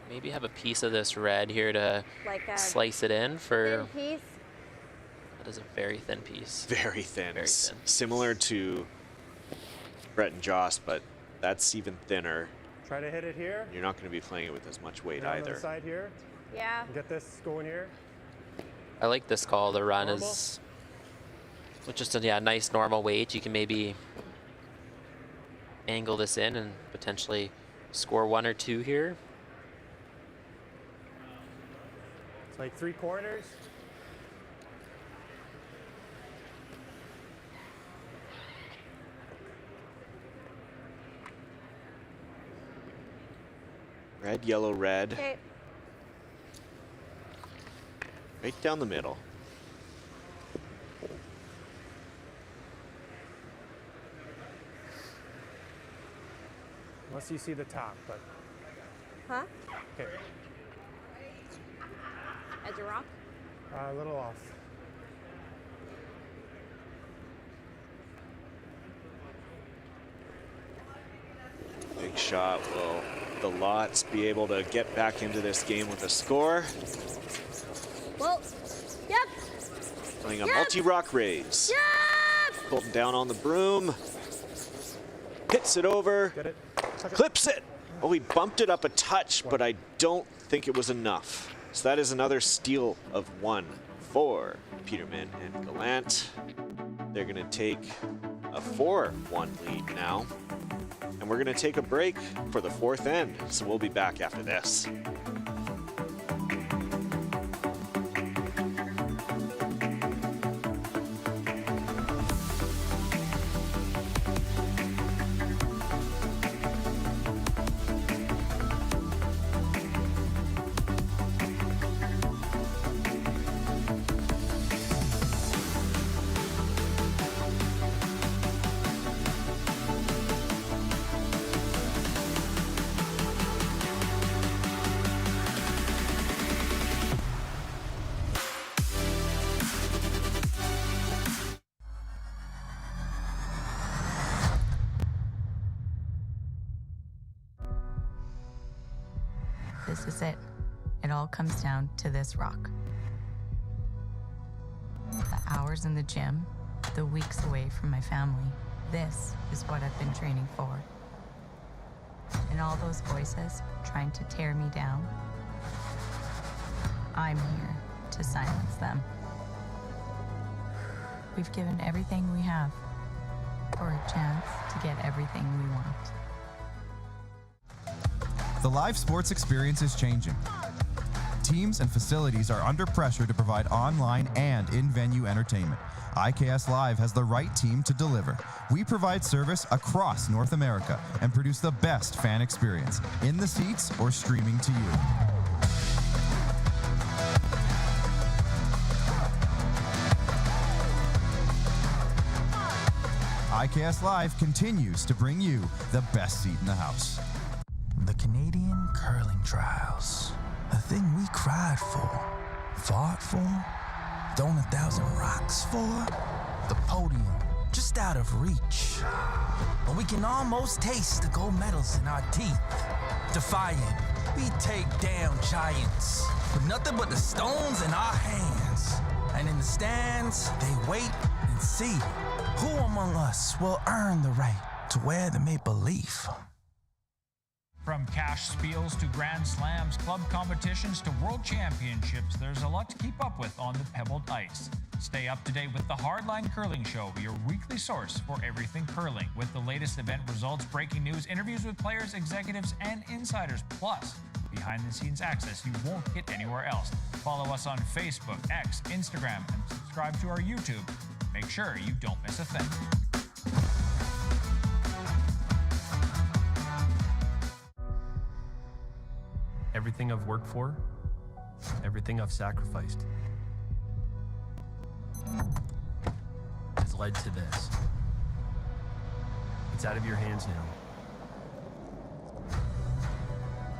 Maybe have a piece of this red here to Like a slice it in for. thin piece? That is a very thin piece. Very thin. Very thin. Similar to Brett and Joss, but that's even thinner. Try to hit it here. You're not going to be playing it with as much weight And on the either. side here. Yeah. Get this going here. I like this call. The run Normal? is with just a nice normal weight. You can maybe angle this in and potentially score 1 or 2 here. It's like 3/4. Red, yellow, red. Okay. Right down the middle. unless you see the top, but. Huh? Okay. Edge of rock? A little off. Big shot. Will the Lots be able to get back into this game with a score? Well, yep. Playing a multi-rock raise. Yep. Pulling down on the broom. Hits it over. Get it? Clips it. Oh, he bumped it up a touch, but I don't think it was enough. So that is another steal of 1 for Peterman and Gallant. They're going to take a 4-1 lead now. And we're going to take a break for the 4th end. So we'll be back after this. This is it. It all comes down to this rock. The hours in the gym, the weeks away from my family. This is what I've been training for. And all those voices trying to tear me down, I'm here to silence them. We've given everything we have for a chance to get everything we want. The live sports experience is changing. Teams and facilities are under pressure to provide online and in-venue entertainment. IKS Live has the right team to deliver. We provide service across North America and produce the best fan experience, in the seats or streaming to you. IKS Live continues to bring you the best seat in the house. The Canadian Curling Trials. A thing we cried for, fought for, thrown 1,000 rocks for. The podium, just out of reach. But we can almost taste the gold medals in our teeth. Defiant, we take down giants with nothing but the stones in our hands. And in the stands, they wait and see who among us will earn the right to wear the maple leaf. From cash spiels to Grand Slams, club competitions to world championships, there's a lot to keep up with on the pebbled ice. Stay up to date with the Hardline Curling Show, your weekly source for everything curling, with the latest event results, breaking news, interviews with players, executives, and insiders, plus behind-the-scenes access you won't get anywhere else. Follow us on Facebook, X, Instagram, and subscribe to our YouTube. Make sure you don't miss a thing. Everything I've worked for, everything I've sacrificed, has led to this. It's out of your hands now.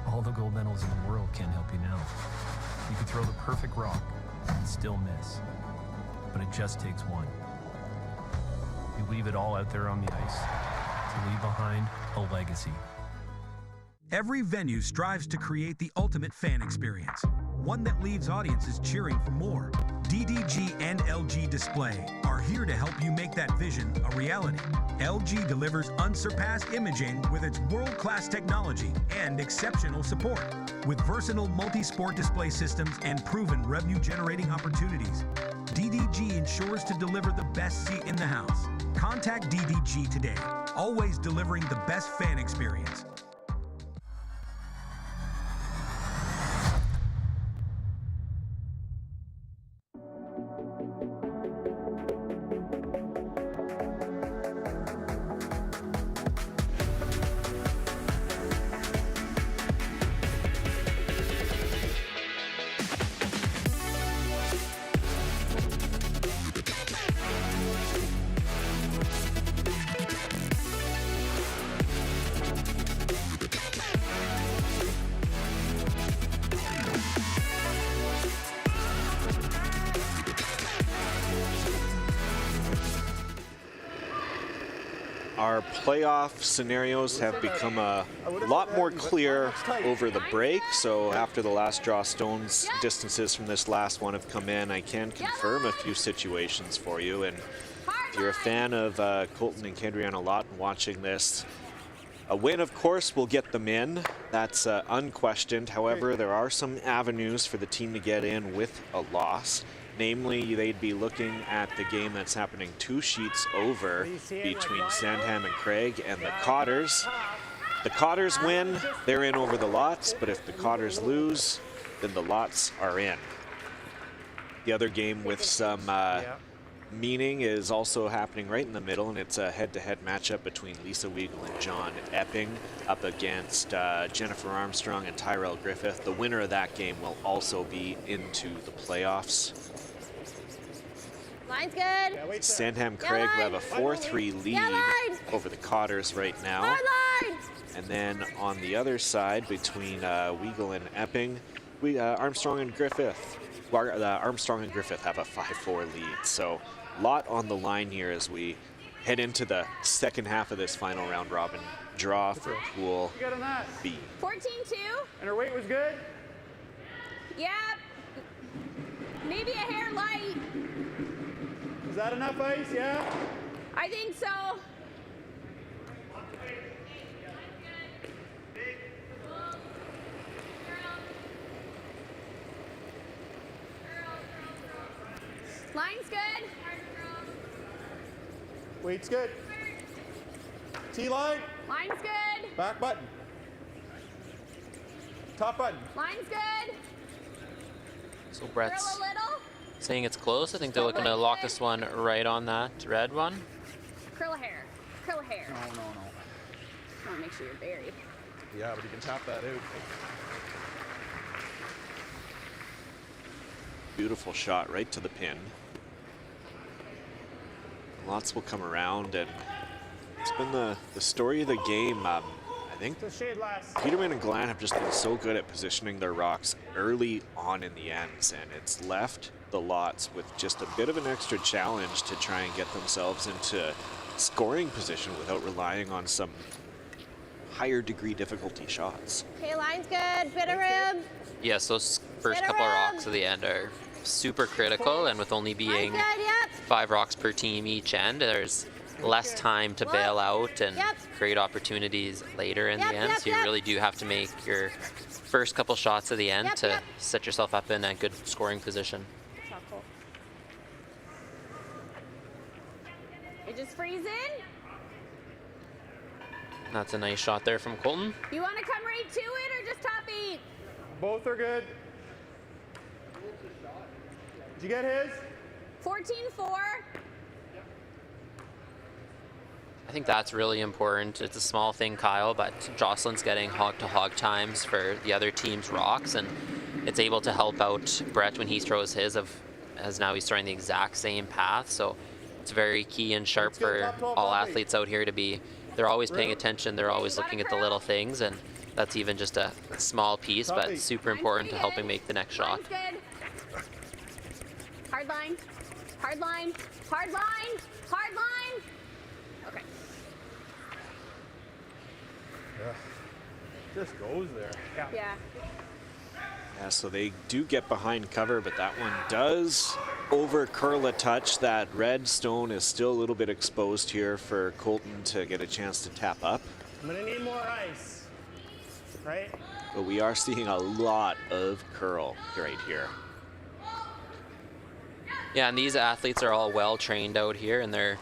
All the gold medals in the world can't help you now. You could throw the perfect rock and still miss, but it just takes one. You leave it all out there on the ice to leave behind a legacy. Every venue strives to create the ultimate fan experience, one that leaves audiences cheering for more. DDG and LG Display are here to help you make that vision a reality. LG delivers unsurpassed imaging with its world-class technology and exceptional support. With versatile multi-sport display systems and proven revenue-generating opportunities, DDG ensures to deliver the best seat in the house. Contact DDG today, always delivering the best fan experience. our playoff scenarios have become a lot more clear over the break. So after the last draw, Stone's distances from this last one have come in. I can confirm a few situations for you. And if you're a fan of Colton and Kendriana Lawton watching this, a win, of course, will get them in. That's unquestioned. However, there are some avenues for the team to get in with a loss. Namely, they'd be looking at the game that's happening 2 sheets over between Sandham and Craig and the Cotters. The Cotters win, they're in over the Lots, but if the Cotters lose, then the Lots are in. The other game with some meaning is also happening right in the middle, and it's a head-to-head matchup between Lisa Weigel and John Epping up against Jennifer Armstrong and Tyrell Griffith. The winner of that game will also be into the playoffs. Line's good. Sandham Craig will have a 4-3 lead over the Cotters right now. And then on the other side, between Weigel and Epping, Armstrong and Griffith. Armstrong and Griffith have a 5-4 lead. So a lot on the line here as we head into the second half of this final round robin draw for Pool B. 14-2. And her weight was good? Yeah. Maybe a hair light. Is that enough ice? Yeah? I think so. Line's good. Weight's good. T-line. Line's good. Back button. Top button. Line's good. So Brett's Curl a little. saying it's close. I think they're looking to lock this one right on that red one. Curl a hair. Curl a hair. No. I want to make sure you're buried. Yeah, but you can tap that out. Beautiful shot right to the pin. Lots will come around, and it's been the story of the game. I think Peterman and Glenn have just been so good at positioning their rocks early on in the ends, and it's left the Lots with just a bit of an extra challenge to try and get themselves into scoring position without relying on some higher degree difficulty shots. Okay, line's good. Bit of rib. Yes, those first couple of rocks at the end are super critical, and with only being 5 rocks per team each end, there's less time to bail out and create opportunities later in the end. So you really do have to make your first couple shots at the end to set yourself up in a good scoring position. It just freezing. That's a nice shot there from Colton. You want to come right to it or just top 8? Both are good. Did you get his? 14-4. I think that's really important. It's a small thing, Kyle, but Jocelyn's getting hog-to-hog times for the other team's rocks, and it's able to help out Brett when he throws his, as now he's throwing the exact same path. So it's very key and sharp for all athletes out here to be, they're always paying attention, they're always looking at the little things, and that's even just a small piece, but super important to helping make the next shot. Hard line, hard line, hard line, hard line. Okay. Just goes there. Yeah. Yeah, so they do get behind cover, but that one does over curl a touch. That red stone is still a little bit exposed here for Colton to get a chance to tap up. I'm gonna need more ice, right? But we are seeing a lot of curl right here. Yeah, and these athletes are all well trained out here, and they're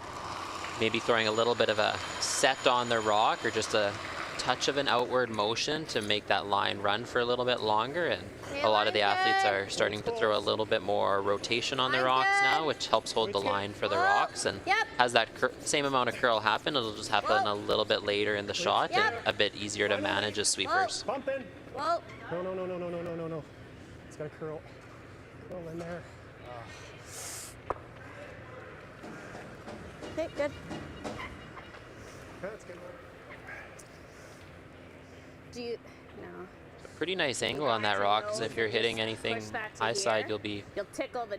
maybe throwing a little bit of a set on their rock or just a touch of an outward motion to make that line run for a little bit longer. And a lot of the athletes are starting to throw a little bit more rotation on their rocks now, which helps hold the line for the rocks. And as that same amount of curl happen, it'll just happen a little bit later in the shot and a bit easier to manage as sweepers. Pump in. Whoa. No. It's got to curl. Curl in there. Okay, good. That's good. Do you, no. Pretty nice angle on that rock, because if you're hitting anything high side, you'll be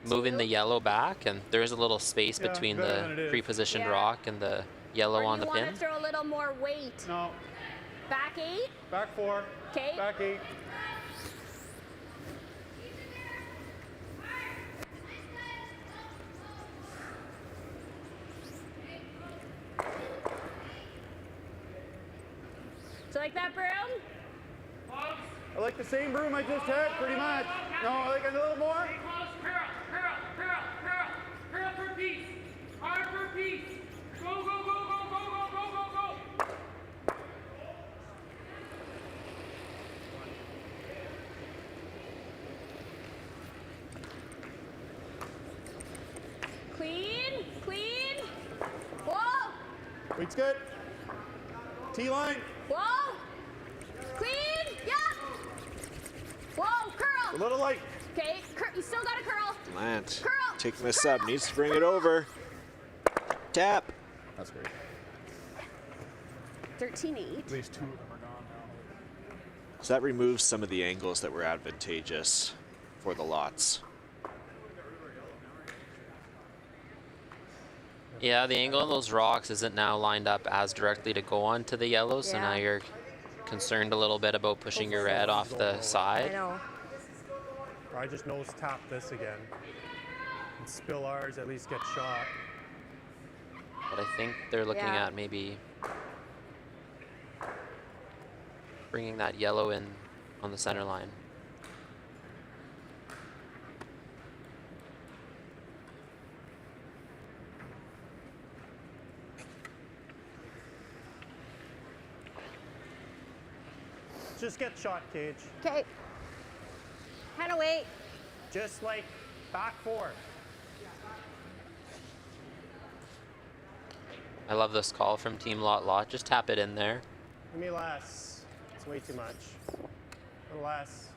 moving the yellow back, and there is a little space between the pre-positioned rock and the yellow or on do the you pin. want to throw a little more weight? No. Back 8? Back 4. Okay. Back 8. Do you like that broom? I like the same broom I just had, pretty much. No, I like a little more. Curl for a piece. Hard for a piece. Go, go, go, go, go, go, go, go, go. Clean, clean. Whoa, Weight's good. T-line. whoa. Clean, yeah. Whoa, curl. A little light. Okay, you still got to curl. Lant Curl. taking this up, needs to bring it over. Tap. That's great. 13-8. At least 2 of them are gone now. So that removes some of the angles that were advantageous for the lots. Yeah, the angle of those rocks isn't now lined up as directly to go onto the yellow, so now you're concerned a little bit about pushing your red off the side. I know. Or I just nose tap this again. And spill ours, at least get shot. But I think they're looking Yeah. at maybe bringing that yellow in on the center line. Just get shot, Cage. Okay. Kind of wait. Just like back 4. I love this call from Team Lot. Just tap it in there. Give me less. It's way too much. A little less.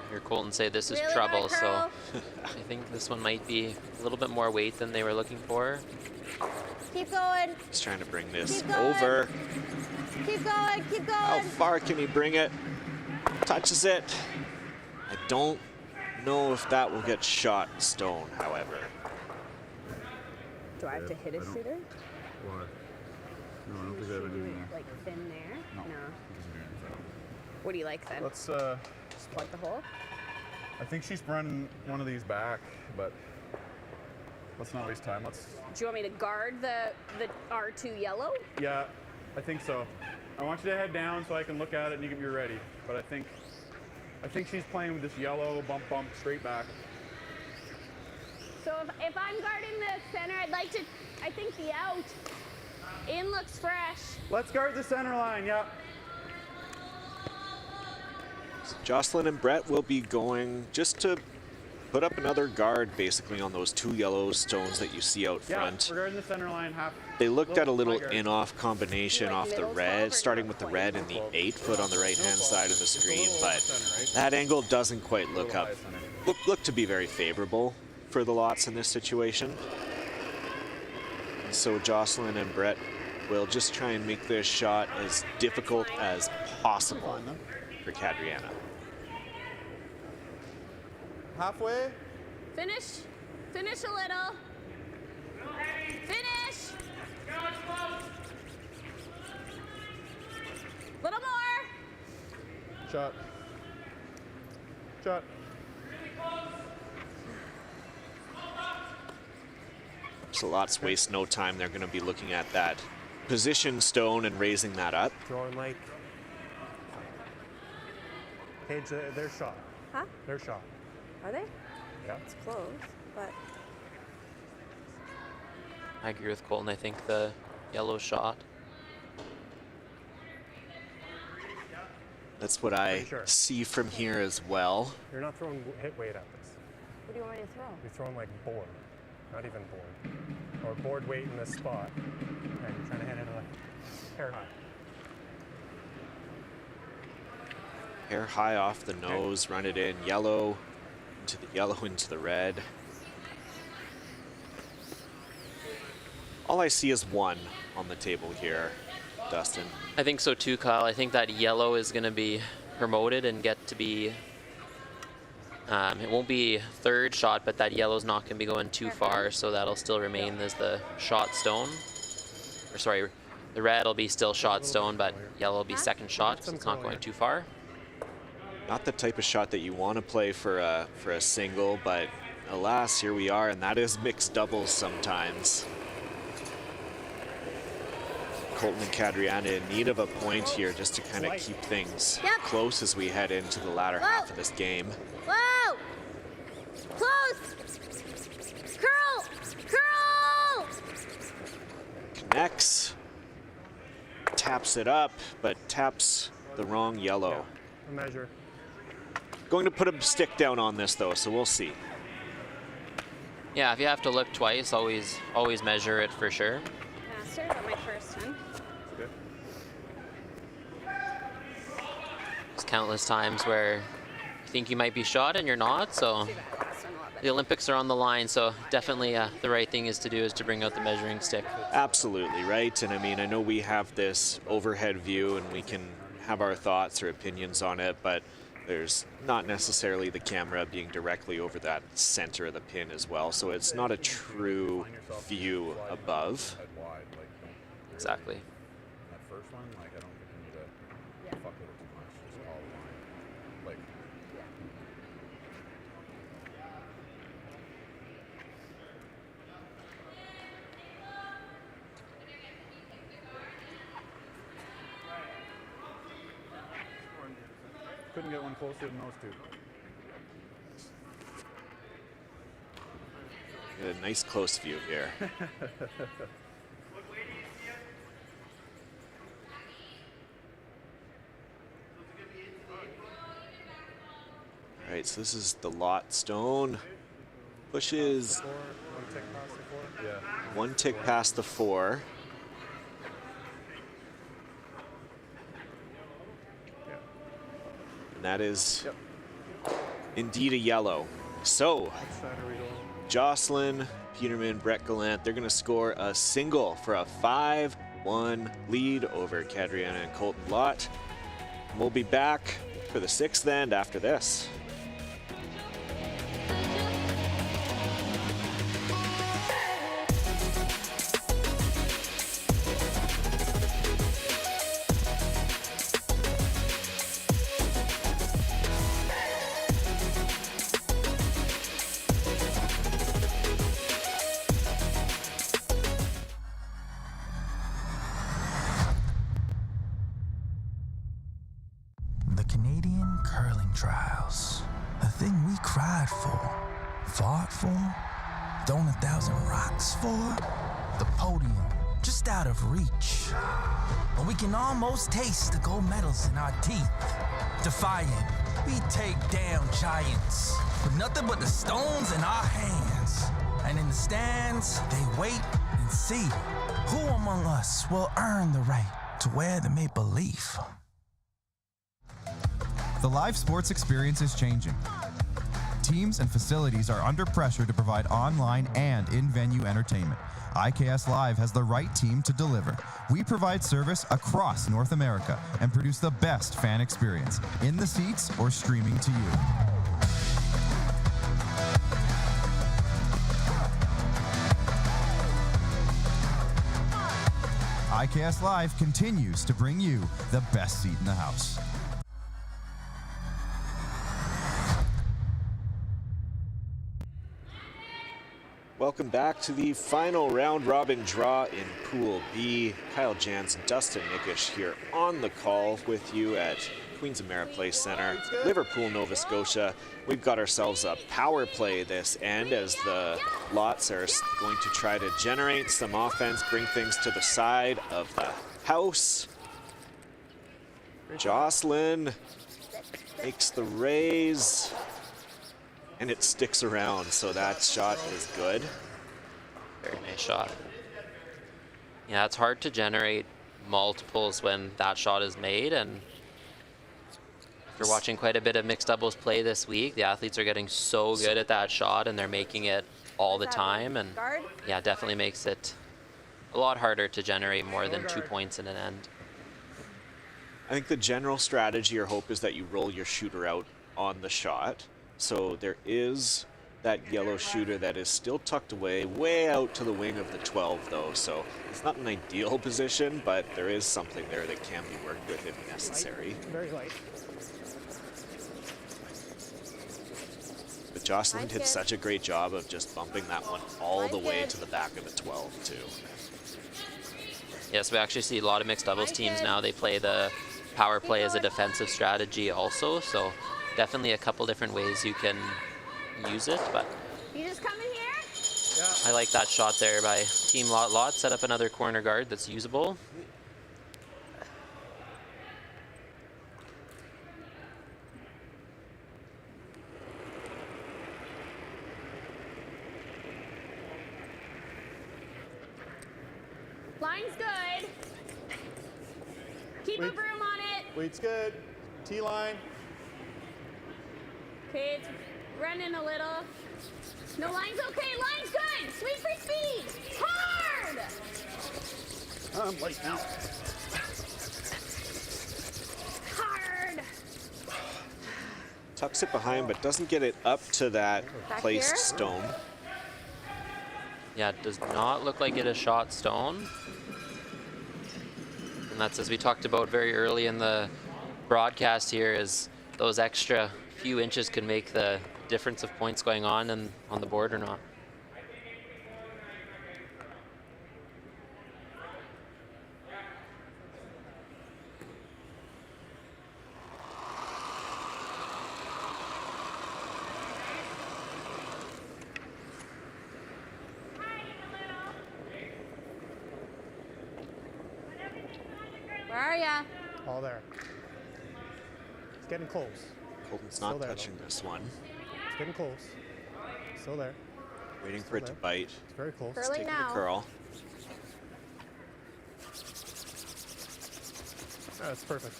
I hear Colton say this is Really trouble, hard so curl. I think this one might be a little bit more weight than they were looking for. Keep going. He's trying to bring this Keep going. over. Keep going. Keep How going. far can he bring it? Touches it. I don't know if that will get shot in stone, however. Do I have to hit a shooter? What? No, I don't think I would do Shoot anything. like thin there? No. No. Doesn't do anything. What do you like then? Let's, Just plug the hole? I think she's running one of these back, but let's not waste time. Let's, Do you want me to guard the R2 yellow? yeah, I think so. I want you to head down so I can look at it and you can be ready. But I think she's playing with this yellow bump straight back. So if I'm guarding the center, I think the out. In looks fresh. Let's guard the center line, yeah. Jocelyn and Brett will be going just to put up another guard basically on those 2 yellow stones that you see out front. Yeah, we're guarding the center line half. They looked at a little high guard. in-off combination off the red, starting with the red and the 8-foot on the right-hand side of the screen, but that angle doesn't quite look to be very favorable for the lots in this situation. So Jocelyn and Brett will just try and make this shot as difficult as possible for Cadriana. Halfway. Finish. Finish a little. Finish. Little more. Shot. Shot. So lots waste no time. They're going to be looking at that position stone and raising that up. Throwing like. Cage, they're shot. Huh? They're shot. Are they? Yeah. It's close, but I agree with Colton. I think the yellow shot. That's what I Pretty sure. see from here as well. You're not throwing hit weight at this. what do you want me to throw? You're throwing like board, not even board. Or board weight in this spot. And you're trying to hit it like hair high. Hair high off the nose, run it in yellow, into the red. All I see is one on the table here, Dustin. I think so too, Kyle. I think that yellow is going to be promoted and get to be, it won't be third shot, but that yellow's not going to be going too far, so that'll still remain as the shot stone. Or sorry, the red will be still shot stone, but yellow will be second shot because it's not going too far. Not the type of shot that you want to play for a single, but alas, here we are, and that is mixed doubles sometimes. Colton and Cadriana in need of a point here just to kind of keep things close as we head into the latter half of this game. Whoa! Close! Curl! Curl! Connects. Taps it up, but taps the wrong yellow. A measure. Going to put a stick down on this though, so we'll see. Yeah, if you have to look twice, always measure it for sure. Yeah, started on my first one. Good. There's countless times where you think you might be shot and you're not, so the Olympics are on the line, so definitely the right thing is to bring out the measuring stick. Absolutely, right? And I mean, I know we have this overhead view and we can have our thoughts or opinions on it, but there's not necessarily the camera being directly over that center of the pin as well, so it's not a true view above. Exactly. That first one, like, I don't think you need to fuck with it too much. Just all line. Like, couldn't get one closer than those two. A nice close view here. All right, so this is the lot stone. Pushes one tick past the 4. And that is indeed a yellow. So, Jocelyn, Peterman, Brett Gallant, they're going to score a single for a 5-1 lead over Cadriana and Colton Lott. And we'll be back for the 6th end after this. The Canadian Curling Trials. A thing we cried for, fought for, thrown 1,000 rocks for. The podium, just out of reach. But we can almost taste the gold medals in our teeth. Defiant, we take down giants with nothing but the stones in our hands. And in the stands, they wait and see who among us will earn the right to wear the maple leaf. The live sports experience is changing. Teams and facilities are under pressure to provide online and in-venue entertainment. IKS Live has the right team to deliver. We provide service across North America and produce the best fan experience, in the seats or streaming to you. IKS Live continues to bring you the best seat in the house. Welcome back to the final round robin draw in Pool B. Kyle Jansen, Dustin Nickish here on the call with you at Queens Ameriplace Center, Liverpool, Nova Scotia. We've got ourselves a power play this end as the Lots are going to try to generate some offense, bring things to the side of the house. Jocelyn makes the raise. And it sticks around, so that shot is good. Very nice shot. Yeah, it's hard to generate multiples when that shot is made, and if you're watching quite a bit of mixed doubles play this week, the athletes are getting so good at that shot, and they're making it all the time, and yeah, definitely makes it a lot harder to generate more than 2 points in an end. I think the general strategy or hope is that you roll your shooter out on the shot. So there is that yellow shooter that is still tucked away way out to the wing of the 12 though, so it's not an ideal position, but there is something there that can be worked with if necessary. Very light. But Jocelyn did such a great job of just bumping that one all the way to the back of the 12 too. Yes, we actually see a lot of mixed doubles teams now. They play the power play as a defensive strategy also, so definitely a couple different ways you can use it, but You just coming here? I like that shot there by Team Lot Lot. Set up another corner guard that's usable. Line's good. Keep a broom on it. Weight's good. T-line. Okay, it's running a little. No, line's okay. Line's good. Sweep for speed. Hard. I'm late now. Hard. Tucks it behind, but doesn't get it up to that Back placed here? stone. Yeah, it does not look like it is shot stone. And that's, as we talked about very early in the broadcast here, is those extra few inches can make the difference of points going on and on the board or not. Where are ya? All there. It's getting close. Colton's Still not there, touching though. this one. It's getting close. Still there. Waiting Still for it to there. bite. It's very close. It's taking the curl. Oh, that's perfect.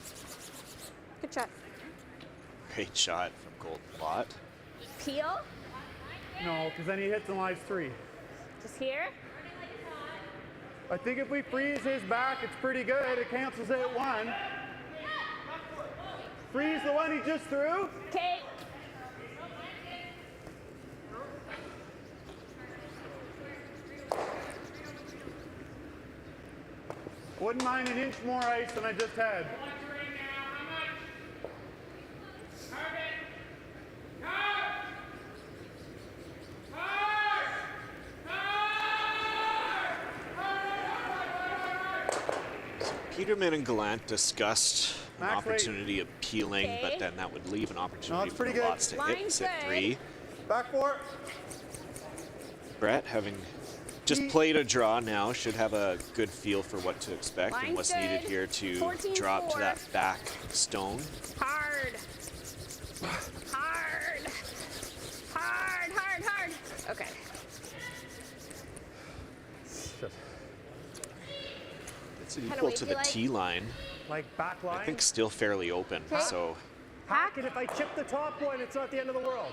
Good shot. Great shot from Golden Lot. Peel. No, because then he hits and lives 3. Just here. I think if we freeze his back, it's pretty good. It cancels it at 1. Freeze the one he just threw. Okay. Wouldn't mind an inch more ice than I just had. Peterman and Gallant discussed an Max, wait. opportunity of peeling, but then that would leave an opportunity it's for pretty the good. Lots to hit Line's sit good. 3. Back 4. Brett, having just played a draw now, should have a good feel for what to expect and Line's what's needed good. here to 14-4. drop to that back stone. Hard. Hard. Hard, hard, hard. Okay. It's equal to wavy the like? T line. Like back line. I think still fairly open, Okay. so Hack it. If I chip the top one, it's not the end of the world.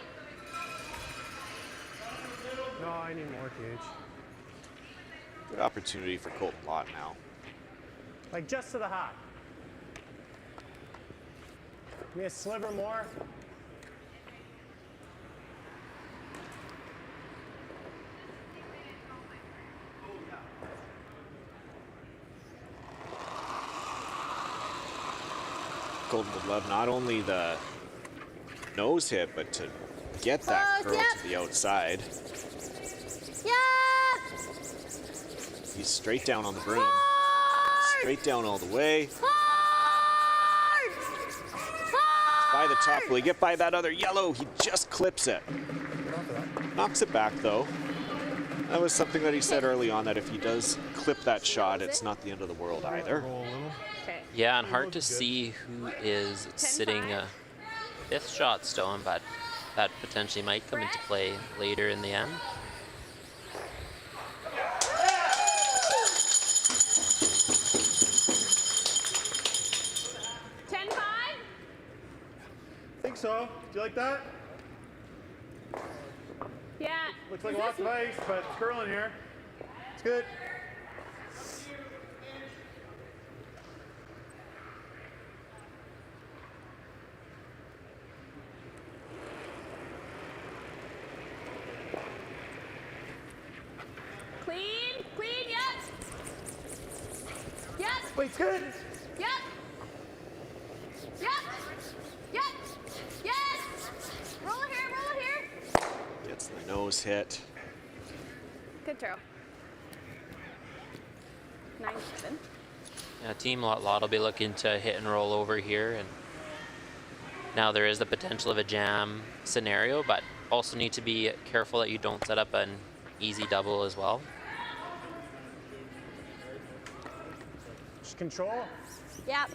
No, I need more, Cage. good opportunity for Colton Lot now. Like just to the hat. Give me a sliver more. Golden would love not only the nose hit, but to get that Close, curl yep. to the outside. Yeah! He's straight down on the broom. Hard! Straight down all the way. Hard! By the top. Will he get by that other yellow? He just clips it. Knocks it back, though. That was something that he said early on, that if he does clip that shot, it's not the end of the world either. Okay. Yeah, and hard to see who is sitting a 5th shot stone, but that potentially might come into play later in the end. Think so. Do you like that? Yeah. Looks like Is lots this- of ice, but it's curling here. It's good. Wait, good. Yep. Yep. Yep. Yes. Roll it here. Gets the nose hit. Good throw. 9-7. Yeah, Team Lot will be looking to hit and roll over here, and now there is the potential of a jam scenario, but also need to be careful that you don't set up an easy double as well. Just control. Yep.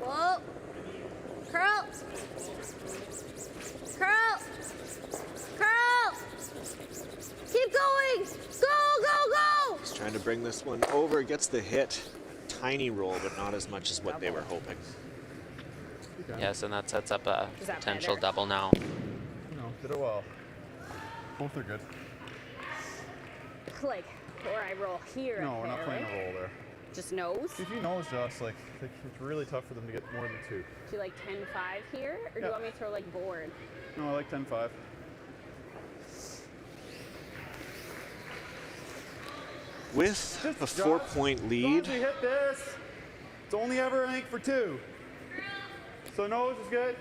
Whoa. Curl. Curl. Curl. Keep going. Go, go, go. He's trying to bring this one over. Gets the hit. Tiny roll, but not as much as what they were hoping. Yes, and that sets up a Is that potential better? double now. No, did it well. Both are good. Like, or I roll here. No, we're not there, playing right? a roll there. Just nose. If you nose just like it's really tough for them to get more than 2. Do you like 10-5 here, or do Yeah. you want me to throw like board? No, I like 10-5. With a 4-point lead, As you hit this, it's only ever, I think, for 2. So nose is good.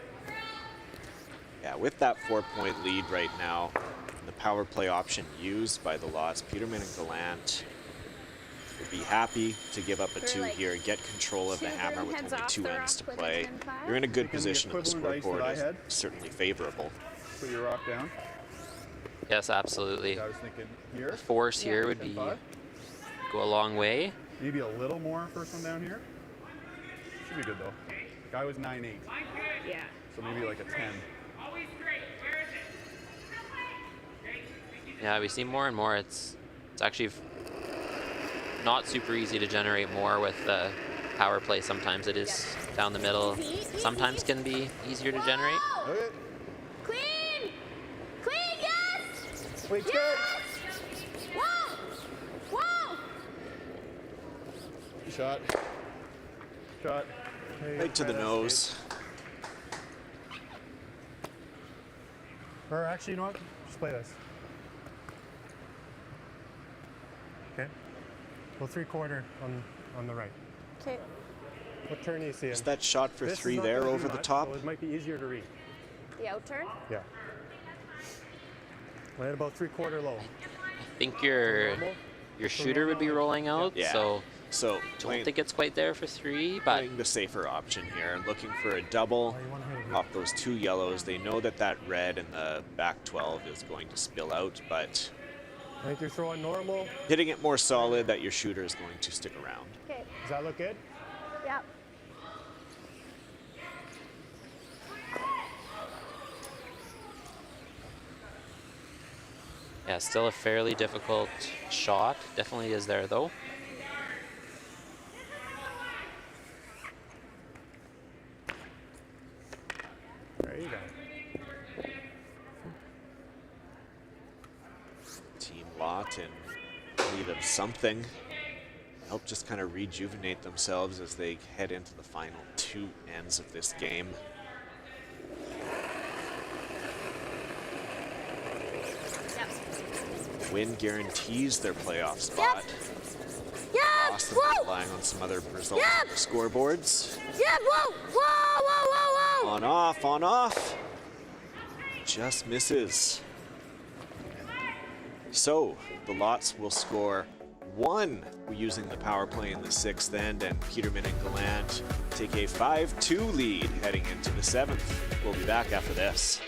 yeah, with that 4-point lead right now, and the power play option used by the Lots, Peterman and Gallant would be happy to give up a They're 2 like here, get control of the hammer with heads only off 2 the ends to rock with a play. 10-5? You're in a good Taking the position and the equivalent ice that scoreboard I is had. certainly favorable. Put your rock down. Yes, absolutely. I was thinking here. The force here would be 10-5. go a long way. Maybe a little more first one down here. Should be good though. Guy was 9-8, Yeah. so maybe like a 10. Always straight. Where is it? Yeah, we see more and more. It's actually not super easy to generate more with the power play. Sometimes it is down the middle. Sometimes can be easier to generate. Okay. Clean! Clean, yes! Wait, good. Yes! Whoa! Whoa! Shot. Shot. Right to the nose. Or actually, you know what? Just play this. Okay. Go 3/4 on the right. Okay. What turn do you see? Is that shot for This is 3 not there gonna do over the much, top? so it might be easier to read. The out turn. Yeah. Right about 3/4 low. I think your shooter would be rolling out, Yeah. so So don't think it's quite there for 3, but playing the safer option here, looking for a double off those 2 yellows. They know that that red in the back 12 is going to spill out, but I think you're throwing normal. hitting it more solid that your shooter is going to stick around. Okay. Does that look good? Yep. yeah, still a fairly difficult shot. Definitely is there though. There you go. Team Lot in need of something. Help just kind of rejuvenate themselves as they head into the final 2 ends of this game. Win guarantees their playoff spot. Yep. Boston Whoa. relying on some other results Yep. on the scoreboards. Yep. Whoa. Whoa. Whoa. Whoa. Whoa. On off, on off. Just misses. So the Lots will score 1 using the power play in the 6th end, and Peterman and Gallant take a 5-2 lead heading into the 7th. We'll be back after this.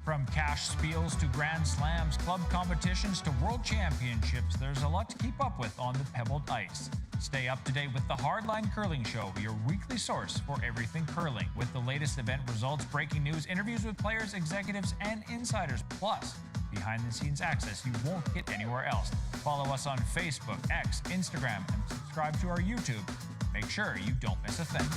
From Cash cash spiels to Grand Slams, club competitions to World Championships, there's a lot to keep up with on the pebbled ice. Stay up to date with the Hardline Curling Show, your weekly source for everything curling, with the latest event results, breaking news, interviews with players, executives, and insiders, plus behind-the-scenes access you won't get anywhere else. Follow us on Facebook, X, Instagram, and subscribe to our YouTube. Make sure you don't miss a thing.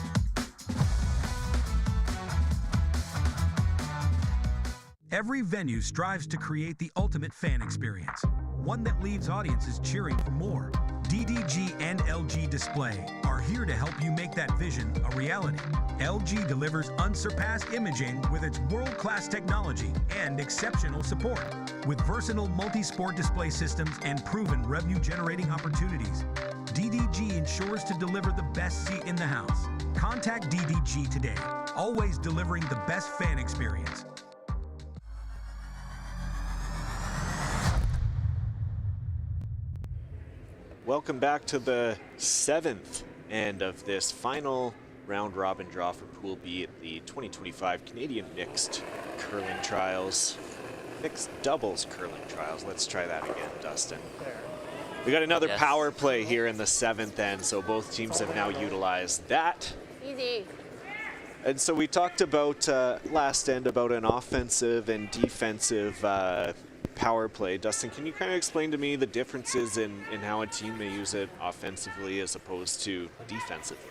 Every venue strives to create the ultimate fan experience, one that leaves audiences cheering for more. DDG and LG Display are here to help you make that vision a reality. LG delivers unsurpassed imaging with its world-class technology and exceptional support. With versatile multi-sport display systems and proven revenue-generating opportunities, DDG ensures to deliver the best seat in the house. Contact DDG today, always delivering the best fan experience. Welcome back to the 7th end of this final round robin draw for Pool B at the 2025 Canadian Mixed Curling Trials. Mixed Doubles Curling Trials. Let's try that again, Dustin. We got another power play here in the 7th end, so both teams have now utilized that. Easy. And so we talked about last end about an offensive and defensive power play. Dustin, can you kind of explain to me the differences in how a team may use it offensively as opposed to defensively?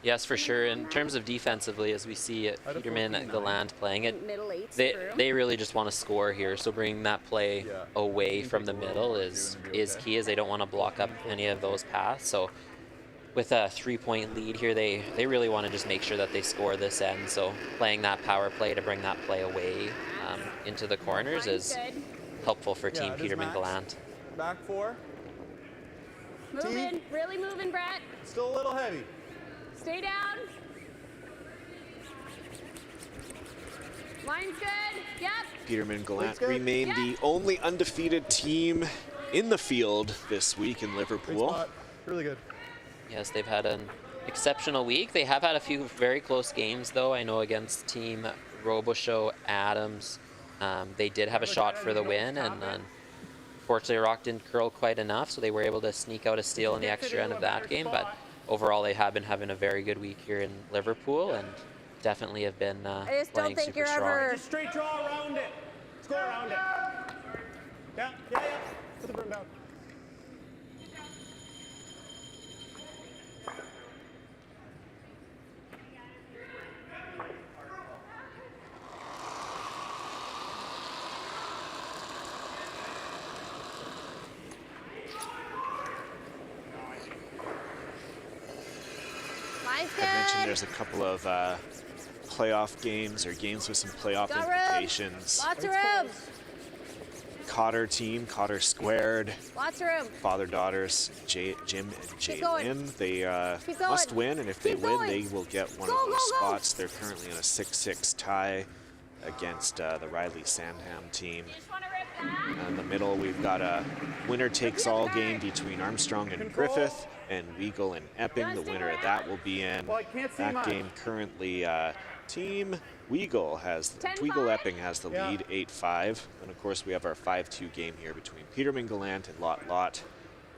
Yes, for sure. In terms of defensively, as we see Peterman and Gallant playing it, they really just want to score here. So bringing that play away from the middle is key, as they don't want to block up any of those paths. So with a 3-point lead here, they really want to just make sure that they score this end. So playing that power play to bring that play away into the corners is helpful for Team Peterman Gallant. Back 4. Moving, really moving, Brett. Still a little heavy. Stay down. Line's good. Yep. Peterman Gallant remain the only undefeated team in the field this week in Liverpool. Really good. Yes, they've had an exceptional week. They have had a few very close games, though. I know against Team Robichaud Adams, they did have a shot for the win, and unfortunately Rock didn't curl quite enough, so they were able to sneak out a steal in the extra end of that game. But overall, they have been having a very good week here in Liverpool, and definitely have been playing super strong. Just straight draw around it. Let's go around it. Yeah. Put the broom down. I mentioned there's a couple of playoff games or games with some playoff implications. Lots of room. Cotter team, Cotter squared. Lots of room. Father-daughters, Jim and Jaylin. They must win, and if they win, they will get one of those spots. They're currently in a 6-6 tie against the Riley Sandham team. In the middle, we've got a winner-takes-all game between Armstrong and Griffith, and Weagle and Epping. The winner of that will be in. That game currently, Team Weagle Epping has the lead, 8-5. And of course, we have our 5-2 game here between Peterman Gallant and Lot.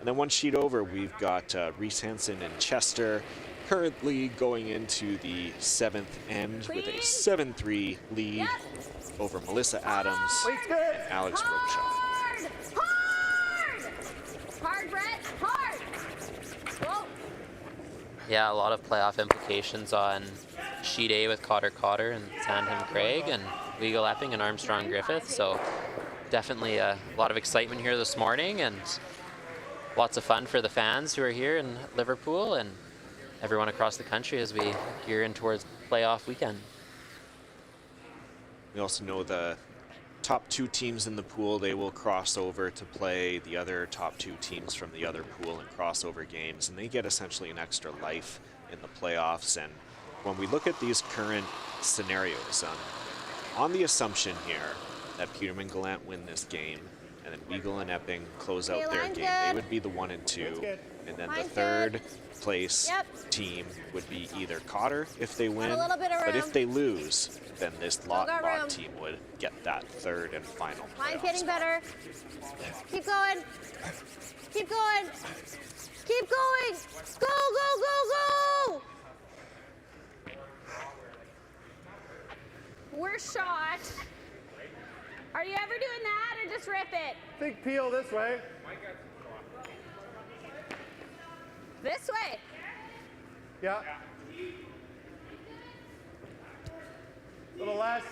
And then one sheet over, we've got Reese Hansen and Chester currently going into the 7th end with a 7-3 lead over Melissa Adams and Alex Robichaud. Hard, Brett, hard. Whoa. Yeah, a lot of playoff implications on Sheet A with Cotter and Sandham Craig and Weagle Epping and Armstrong Griffith. So definitely a lot of excitement here this morning, and lots of fun for the fans who are here in Liverpool and everyone across the country as we gear in towards playoff weekend. We also know the top 2 teams in the pool, they will cross over to play the other top 2 teams from the other pool in crossover games, and they get essentially an extra life in the playoffs. And when we look at these current scenarios, on the assumption here that Peterman Gallant win this game and then Weagle and Epping close out Okay, their line's game. good. They would be the 1 and 2, good. and then Line's the third good. place Yep. team would be either Cotter if they win, little bit of but if room. they lose, then this got room. lot team would get that third and final Line's playoff getting spot. better. Keep going. Keep going. Keep going. Go, go, go, go. We're shot. Are you ever doing that or just rip it? Big peel this way. This way. Yeah. A little less.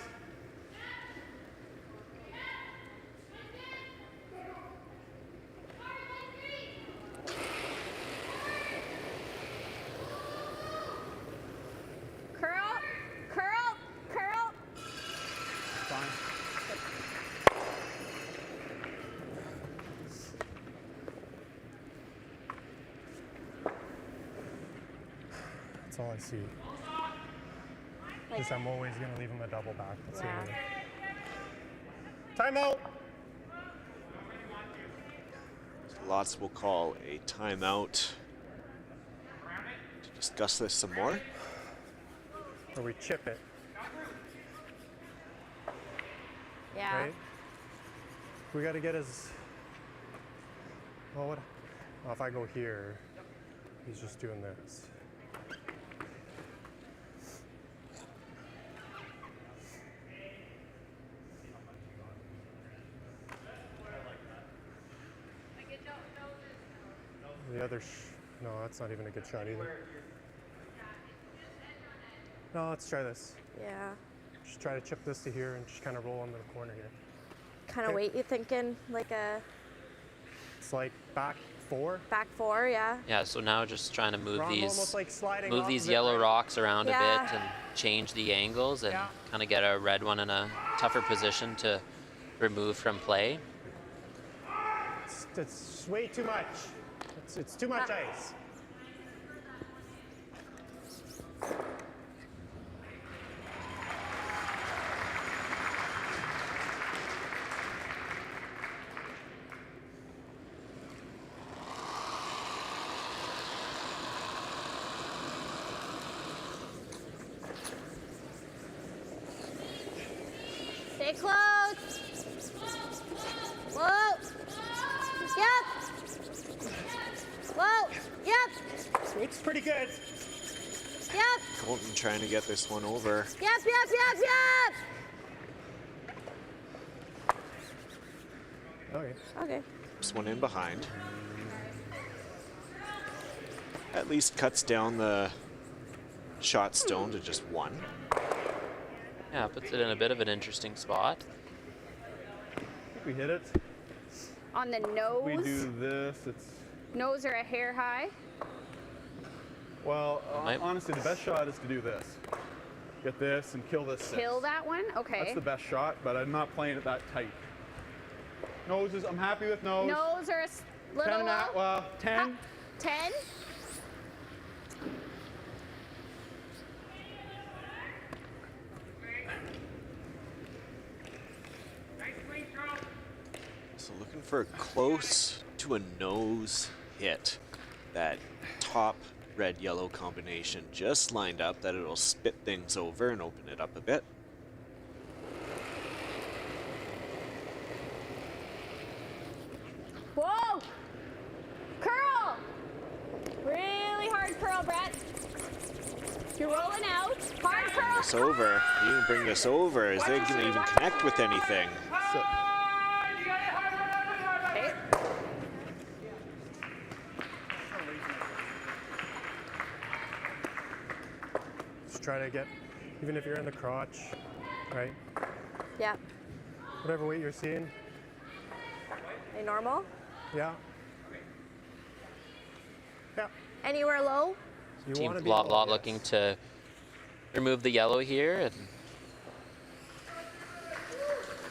Curl, curl, curl. Fine. That's all I see. Because I'm always going to leave him a double back. That's the only- Timeout. Lots will call a timeout to discuss this some more. Or we chip it, Yeah. right? We got to get his. Well, if I go here, he's just doing this. The other, no, that's not even a good shot either. No, let's try this. Yeah. Just try to chip this to here and just kind of roll into the corner here. Kind of Okay. weight, you thinking? Like a It's like back 4. back 4, yeah. Yeah, so now just trying to move Wrong, these almost like sliding move off these of it, yellow right? rocks around a Yeah. bit and change the angles and Yeah. kind of get a red one in a tougher position to remove from play. It's way too much. It's too much ice. Stay close. Whoa. Yep. Whoa. Yep. Sweet's pretty good. Yep. Colton trying to get this one over. Yep, yep, yep, yep. Okay. Okay. This one in behind. At least cuts down the shot stone to just 1. Yeah, puts it in a bit of an interesting spot. We hit it. On the nose. We do this. It's Nose or a hair high. well, Might- honestly, the best shot is to do this. Get this and kill this. Kill that one. Okay. That's the best shot, but I'm not playing it that tight. Noses, I'm happy with nose. Nose or a little 10 and a, low. well, 10. 10. So looking for close to a nose hit. That top red-yellow combination just lined up that it'll spit things over and open it up a bit. Whoa! Curl! Really hard curl, Brett. You're rolling out. Hard curl. This over. You can bring this over. Is they going to even connect with anything? Okay. Just try to get, even if you're in the crotch, right? Yep. Whatever weight you're seeing. Are you normal? Yeah. Yeah. Anywhere low? You Team want to be lot low, yes. looking to remove the yellow here and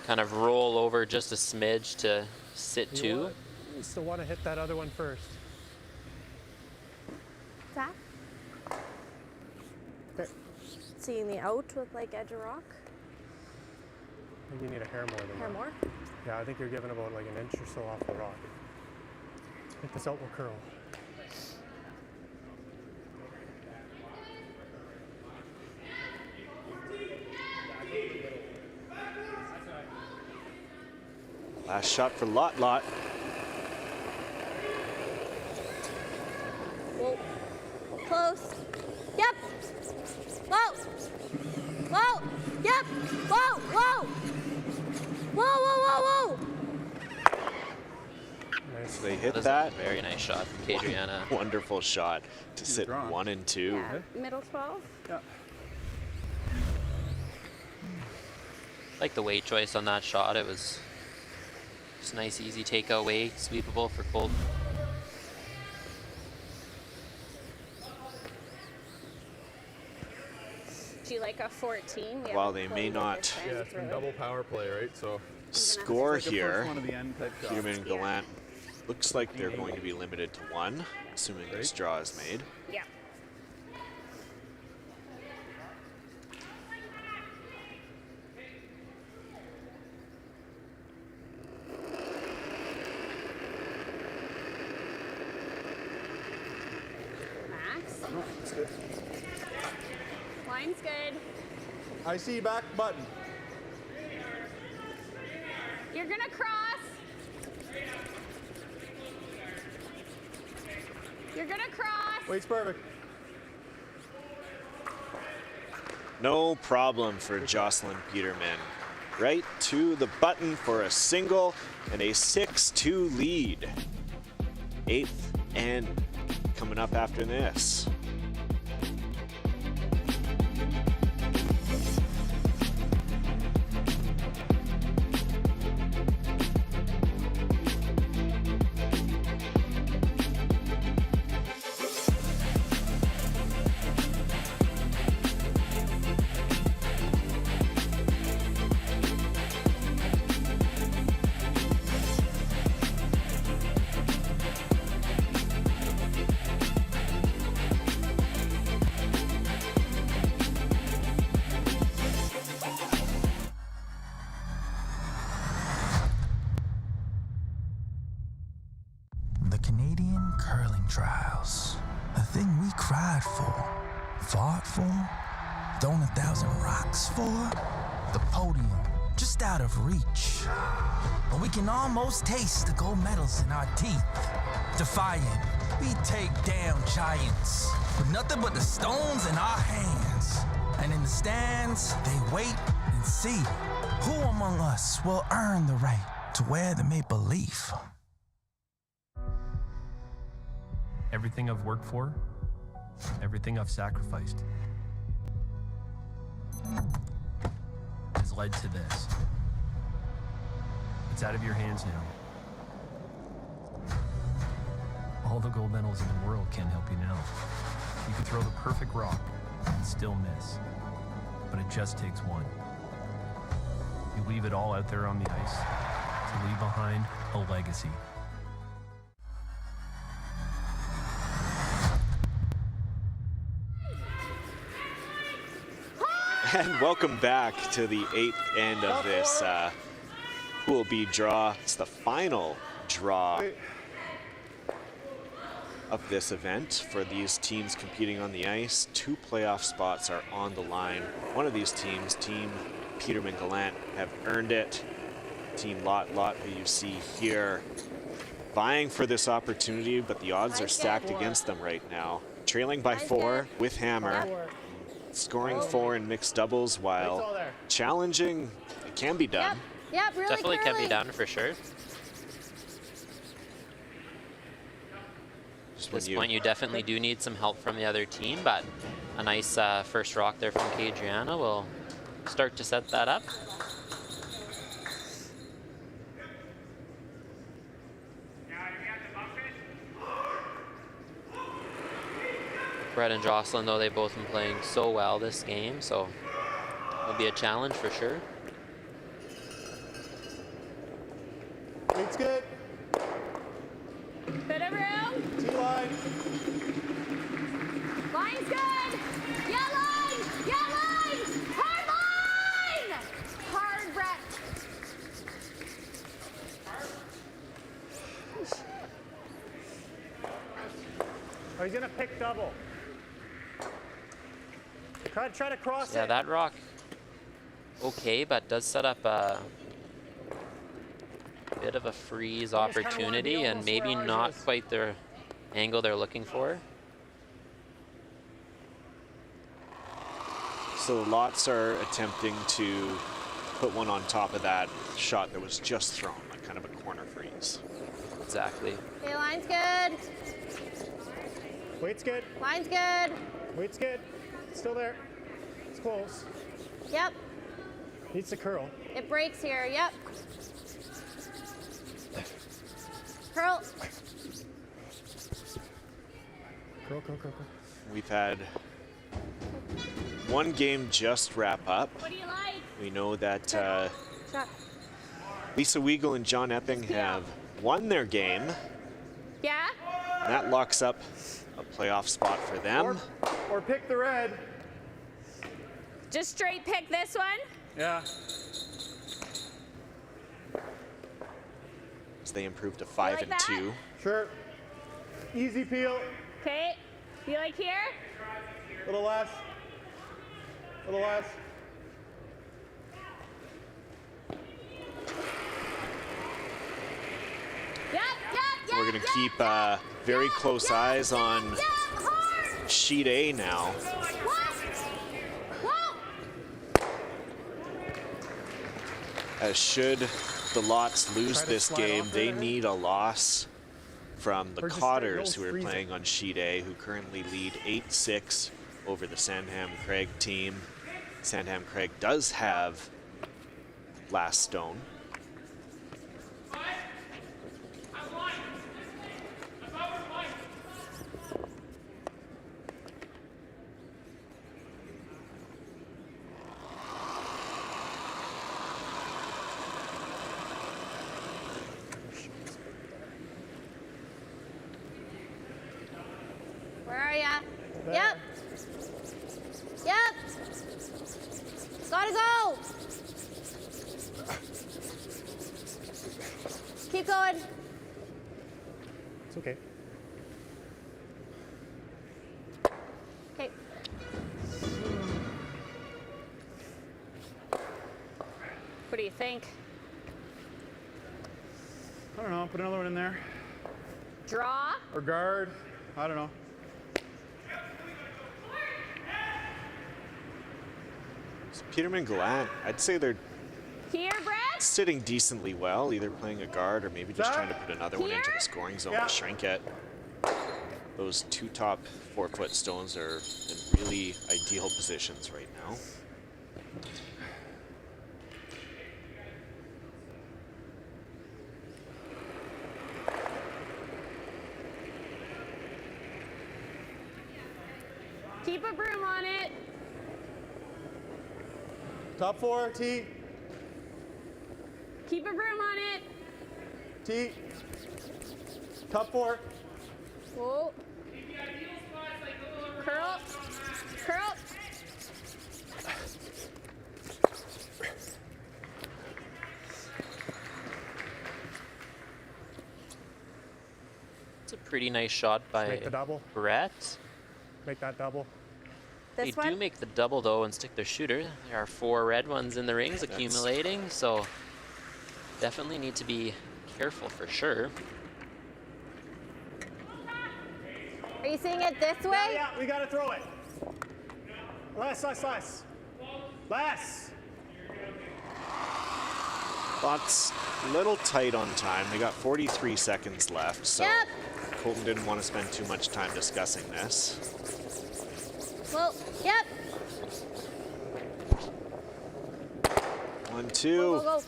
kind of roll over just a smidge to sit two. You still want to hit that other one first. Zach? Okay. Seeing the out with like edge of rock? I think you need a hair more than Hair that. more? Yeah, I think you're giving about like an inch or so off the rock. Hit this outward curl. Last shot for Lot Lot. Whoa. Close. Yep. Whoa. Whoa. Yep. Whoa. Whoa. Whoa, whoa, whoa, whoa. Nice. They hit That is that. a very nice shot from Kadriana. Wonderful shot to sit 1 and 2. Yeah, middle 12. Yeah. Like the weight choice on that shot. It was just a nice, easy takeout weight, sweepable for Colton. Do you like a 14? We While haven't they may played not with this Yeah, end, it's been really. double power play, right? So score it's like a here, first one to the end type shot. Peterman and Gallant looks like they're going to be limited to 1, assuming this draw is made. Yeah. Max? No, it's good. Line's good. I see back button. You're gonna cross. You're gonna cross. Weight's perfect. No problem for Jocelyn Peterman. Right to the button for a single and a 6-2 lead. 8th end coming up after this. The Canadian Curling Trials. A thing we cried for, fought for, thrown 1,000 rocks for. The podium, just out of reach. But we can almost taste the gold medals in our teeth. Defiant, we take down giants with nothing but the stones in our hands. And in the stands, they wait and see who among us will earn the right to wear the maple leaf. Everything I've worked for, everything I've sacrificed, has led to this. It's out of your hands now. All the gold medals in the world can't help you now. You can throw the perfect rock and still miss, but it just takes one. You leave it all out there on the ice to leave behind a legacy. And welcome back to the 8th end of this Pool B draw. It's the final draw of this event for these teams competing on the ice. 2 playoff spots are on the line. One of these teams, Team Peterman Gallant, have earned it. Team Lot who you see here, vying for this opportunity, but the odds are stacked against them right now. Trailing by 4 with Hammer. Scoring 4 in mixed doubles, while challenging, it can be done. Yep, really Definitely can be curly. done for sure. At this point, you definitely do need some help from the other team, but a nice first rock there from Kadriana will start to set that up. Brett and Jocelyn, though, they've both been playing so well this game, so it'll be a challenge for sure. It's good. Bit of room. T-line. Line's good. Yeah, line. Yeah, line. Hard line. Hard, Brett. he's gonna pick double. Try to cross Yeah, it. that rock, okay, but does set up a bit of a freeze opportunity and maybe not quite the angle they're looking for. So the Lots are attempting to put one on top of that shot that was just thrown, like kind of a corner freeze. Exactly. Okay, line's good. Weight's good. Line's good. Weight's good. Still there. It's close. Yep. Needs to curl. It breaks here. Yep. Curl. Curl. We've had one game just wrap up. What do you like? We know that Shot. Lisa Weigel and John Epping have won their game. Yeah? And that locks up a playoff spot for them. Or pick the red. Just straight pick this one? Yeah. As they improve to 5 and 2. Sure. Easy peel. Okay. You like here? Little less. Little less. Yep. We're going to keep very close eyes on sheet A now. As should the Lots lose this game, they need a loss from the Cotters, who are playing on sheet A, who currently lead 8-6 over the Sandham Craig team. Sandham Craig does have last stone. Where are ya? Yep. Yep. Gotta go. Keep going. It's okay. Okay. What do you think? I don't know. Put another one in there. Draw? Or guard. I don't know. So Peterman Gallant, I'd say they're Here, Brett? sitting decently well, either playing a guard or maybe just trying to put another one into the scoring zone to shrink it. Those two top 4-foot stones are in really ideal positions right now. Keep a broom on it. Top 4, T. Keep a broom on it. T. Top 4. Whoa. Curl. Curl. It's a pretty nice shot by Make the double. Brett. Make that double. They do make the double though and stick their shooter. There are 4 red ones in the rings accumulating, so definitely need to be careful for sure. Are you seeing it this way? Yeah, we gotta throw it. Less. Less. Lots a little tight on time. They got 43 seconds left, so Colton didn't want to spend too much time discussing this. Well, yep. 1, 2. Go, go, go.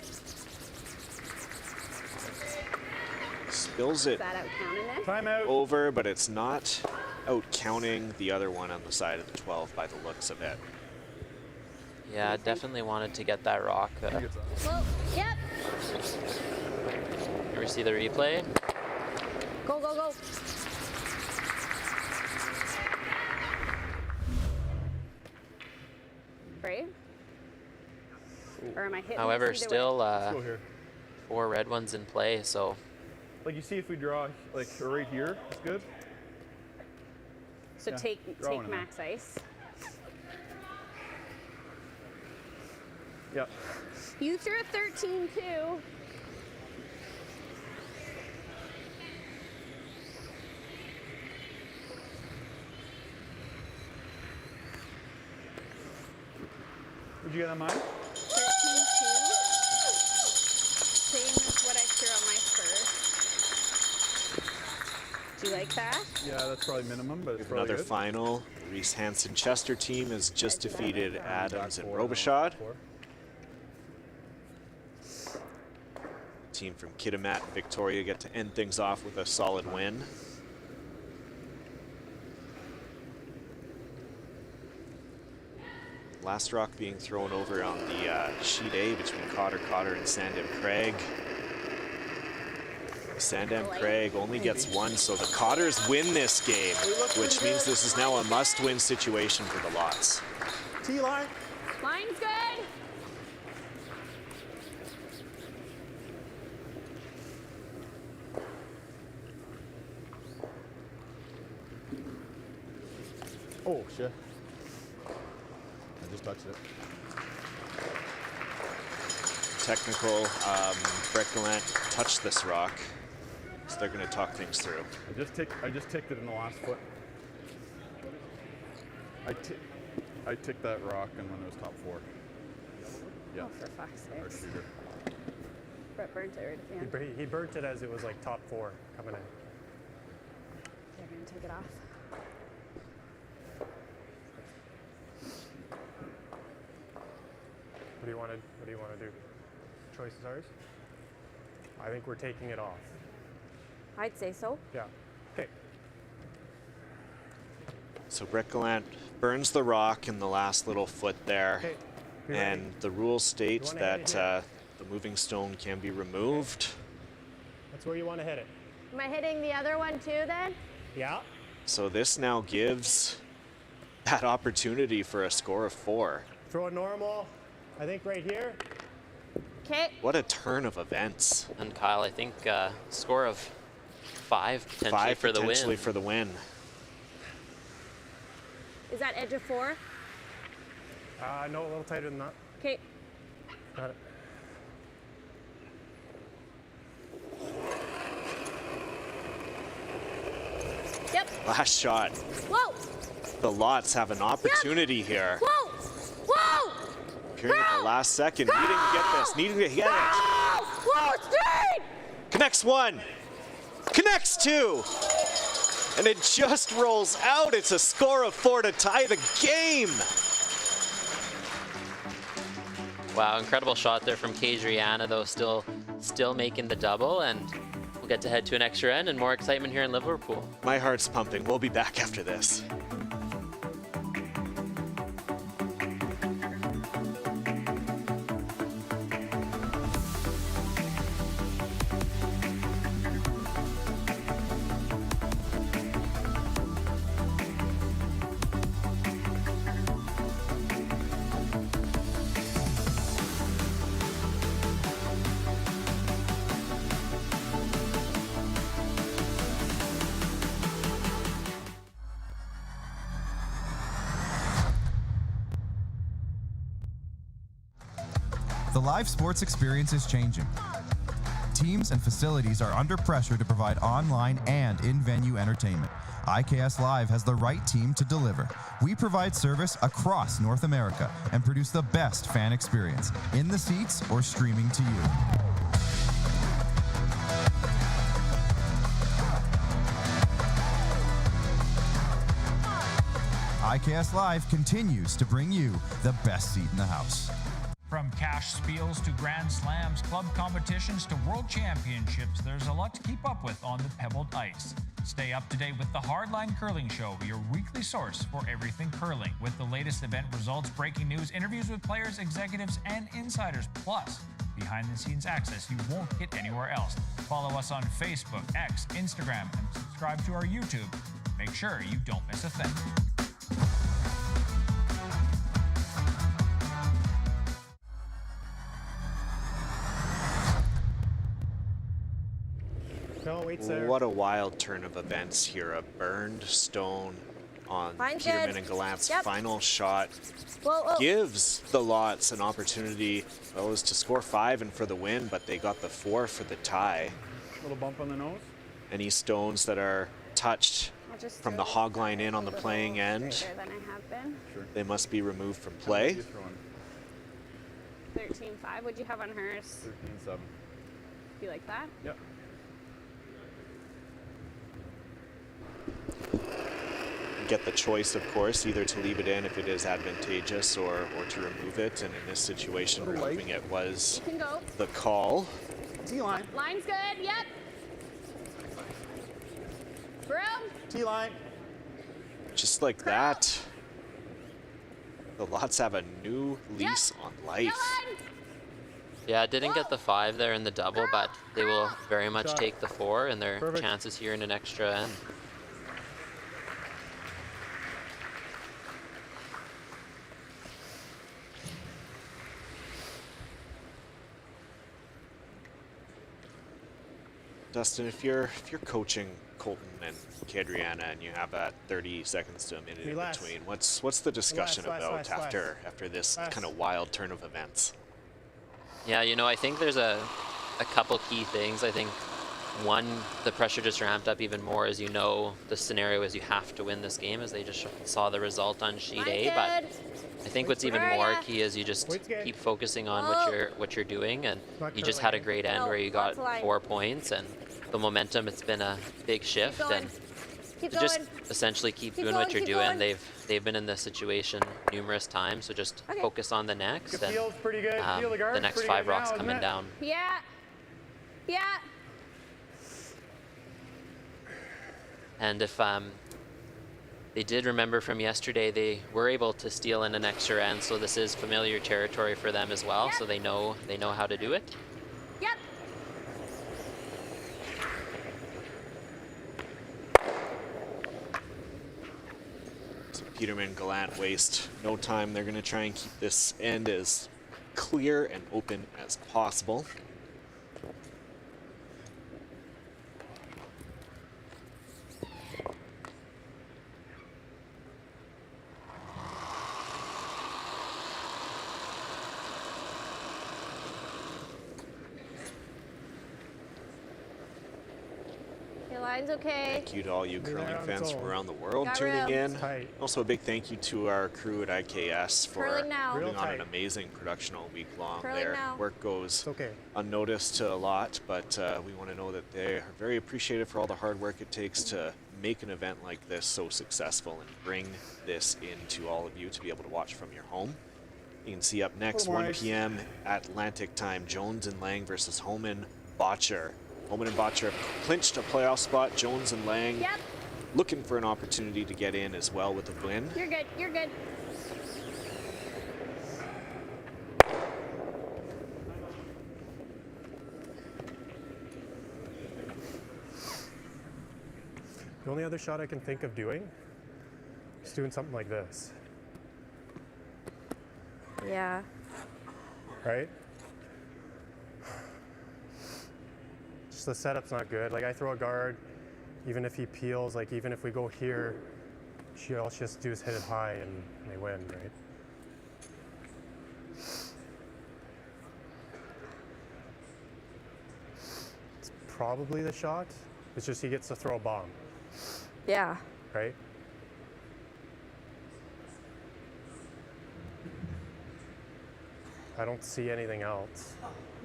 Spills it Is that out counting this? Timeout. over, but it's not out counting the other one on the side of the 12 by the looks of it. Yeah, definitely wanted to get that rock. Well, yep. Ever see the replay? Go, go, go. Brave? Or am I hitting However, this either still way? Go here. 4 red ones in play, so Like you see if we draw like right here, it's good. So Yeah, take throw in max ice. Yep. You threw a 13 too. What'd you get on mine? 13 2. Same as what I threw on my first. Do you like that? Yeah, that's probably minimum, but it's probably Another good. final. The Reese Hansen Chester team has just defeated Adams and Robichaud. Team from Kitimat and Victoria get to end things off with a solid win. Last rock being thrown over on the sheet A between Cotter and Sandham Craig. Sandham Craig only gets one, so the Cotters win this game, which means this is now a must-win situation for the Lots. T-line. Line's good. Oh, shit. I just touched it. Technical, Brett Gallant touched this rock, so they're going to talk things through. I just ticked it in the last foot. I ticked that rock and when it was top 4. Yeah. Oh, for fuck's Hard sakes. shooter. Brett burnt it right at the end. He burnt it as it was like top 4 coming in. They're gonna take it off. What do you want to do? Choice is ours. I think we're taking it off. I'd say so. Yeah. Okay. So Brett Gallant burns the rock in the last little foot there, Okay. You and ready? the rules state You wanna that hit it the moving stone can be removed. That's where you want to hit it. Am I hitting the other one too then? Yeah. So this now gives that opportunity for a score of 4. Throw it normal. I think right here. Okay. What a turn of events. And Kyle, I think score of 5 potentially 5 for the win. potentially for the win. Is that edge of 4? No, a little tighter than that. Okay. Got it. Yep. Last shot. Whoa. The Lots have an opportunity here. Whoa. Whoa. Appearing at the last second, needing to get this, needing to get it. Whoa, straight. Connects 1. Connects 2. And it just rolls out. It's a score of 4 to tie the game. Wow, incredible shot there from Kadriana, though, still making the double, and we'll get to head to an extra end and more excitement here in Liverpool. My heart's pumping. We'll be back after this. The live sports experience is changing. Teams and facilities are under pressure to provide online and in-venue entertainment. IKS Live has the right team to deliver. We provide service across North America and produce the best fan experience, in the seats or streaming to you. IKS Live continues to bring you the best seat in the house. From cash spiels to Grand Slams, club competitions to world championships, there's a lot to keep up with on the pebbled ice. Stay up to date with the Hardline Curling Show, your weekly source for everything curling, with the latest event results, breaking news, interviews with players, executives, and insiders, plus behind-the-scenes access you won't get anywhere else. Follow us on Facebook, X, Instagram, and subscribe to our YouTube. Make sure you don't miss a thing. No, wait, sir. What a wild turn of events here. A burned stone on Line's Peterman good. and Gallant's Yep. final shot. Whoa, whoa. Gives the Lots an opportunity, well, it was to score 5 and for the win, but they got the 4 for the tie. Little bump on the nose. Any stones that are touched I'll just from throw the this hog line in on the a little playing end, straighter than I have been. they must be removed from play. 13.5. What'd you have on hers? 13.7. You like that? Yep. Get the choice, of course, either to leave it in if it is advantageous or to remove it. And in this situation, removing it was You can go. the call. T-line. Line's good. Yep. Broom. T-line. Just like that, the Lots have a new lease on life. Yeah, didn't get the 5 there in the double, but they will very much Shot. take the 4 and their Perfect. chances here in an extra end. Dustin, if you're coaching Colton and Kadriana and you have that 30 seconds to a minute in Relax. between, what's the discussion Relax, about relax, relax. after this Relax. kind of wild turn of events? Yeah, you know, I think there's a couple key things. I think one, the pressure just ramped up even more as you know the scenario is you have to win this game as they just saw the result on sheet A. But I think what's even more key is you just keep focusing on what you're doing, and you just had a great end where you got 4 points, and the momentum, it's been a big shift, and Keep to just going. essentially keep Keep doing going, what you're keep doing. going. They've been in this situation numerous times, so just Okay. focus on the next, The and field's pretty good. Feel the guard's the next pretty 5 good rocks now, isn't coming it? down. Yeah. Yeah. And if they did remember from yesterday, they were able to steal in an extra end, so this is familiar territory for them as well. So they know how to do it. Yep. So Peterman, Gallant waste no time. They're going to try and keep this end as clear and open as possible. Your line's okay. Thank you to all you curling there on fans its from own. around the world Got tuning room. in. Tight. Also a big thank you to our crew at IKS for Curling now. putting Real on an tight. amazing production all week long. Curling Their now. work goes It's okay. unnoticed to a lot, but we want to know that they are very appreciative for all the hard work it takes to make an event like this so successful and bring this into all of you to be able to watch from your home. You can see up next, 1 p.m. Atlantic time, Jones and Lang versus Homan Botcher. Homan and Botcher have clinched a playoff spot. Jones and Lang Yep. looking for an opportunity to get in as well with a win. You're good. You're good. The only other shot I can think of doing is doing something like this, Yeah. right? Just the setup's not good. Like I throw a guard, even if he peels, like even if we go here, all she has to do is hit it high and they win, right? It's probably the shot. It's just he gets to throw a bomb, Yeah. right? I don't see anything else.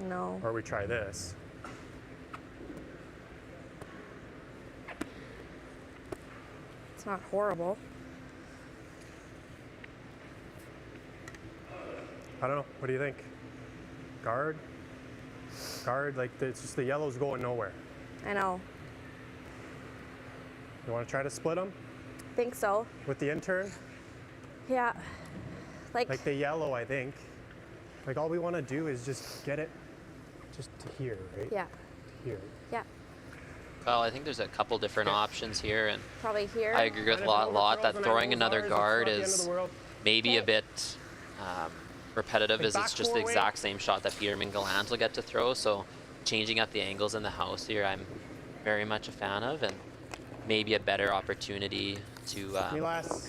No. Or we try this. It's not horrible. I don't know. What do you think? Guard? Guard, like it's just the yellow's going nowhere. I know. You want to try to split them Think so. with the intern? Yeah. Like the yellow, I think. Like all we want to do is just get it just to here, right? Yeah. Here. Yeah. Well, I think there's a couple different options here, and Probably here. I agree with Lot that throwing another guard is maybe a bit repetitive, Like as it's back just the four way. exact same shot that Peterman Gallant will get to throw. So changing up the angles in the house here, I'm very much a fan of, and maybe a better opportunity to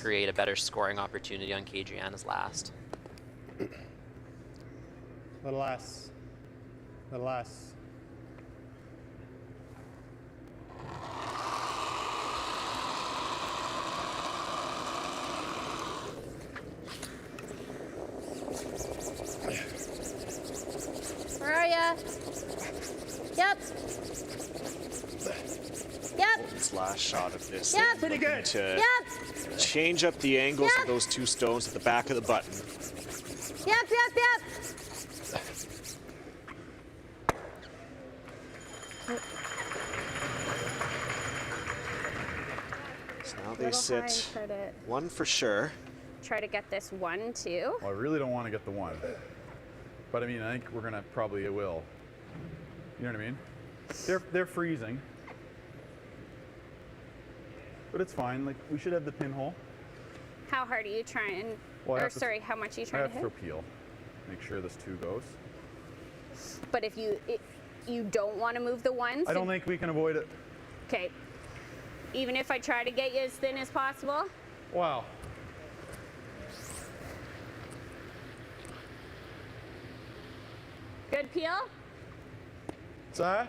create a better scoring opportunity on Kadriana's last. Little less. Little less. Where are ya? Yep. Yep. Colton's last shot of this. Yep. Pretty good. To Yep. change up the angles Yep. of those two stones at the back of the button. Yep, yep, yep. So now they sit one for sure. Try to get this one too. Well, I really don't want to get the one. But I mean, I think we're gonna probably will. You know what I mean? They're freezing. But it's fine, like we should have the pinhole. How hard are you trying, Well, I or have to- sorry, how much are you I trying have to to hit? peel. Make sure this 2 goes. But if you don't want to move the ones. I don't think we can avoid it. Okay. Even if I try to get you as thin as possible. Wow. Good peel? What's that?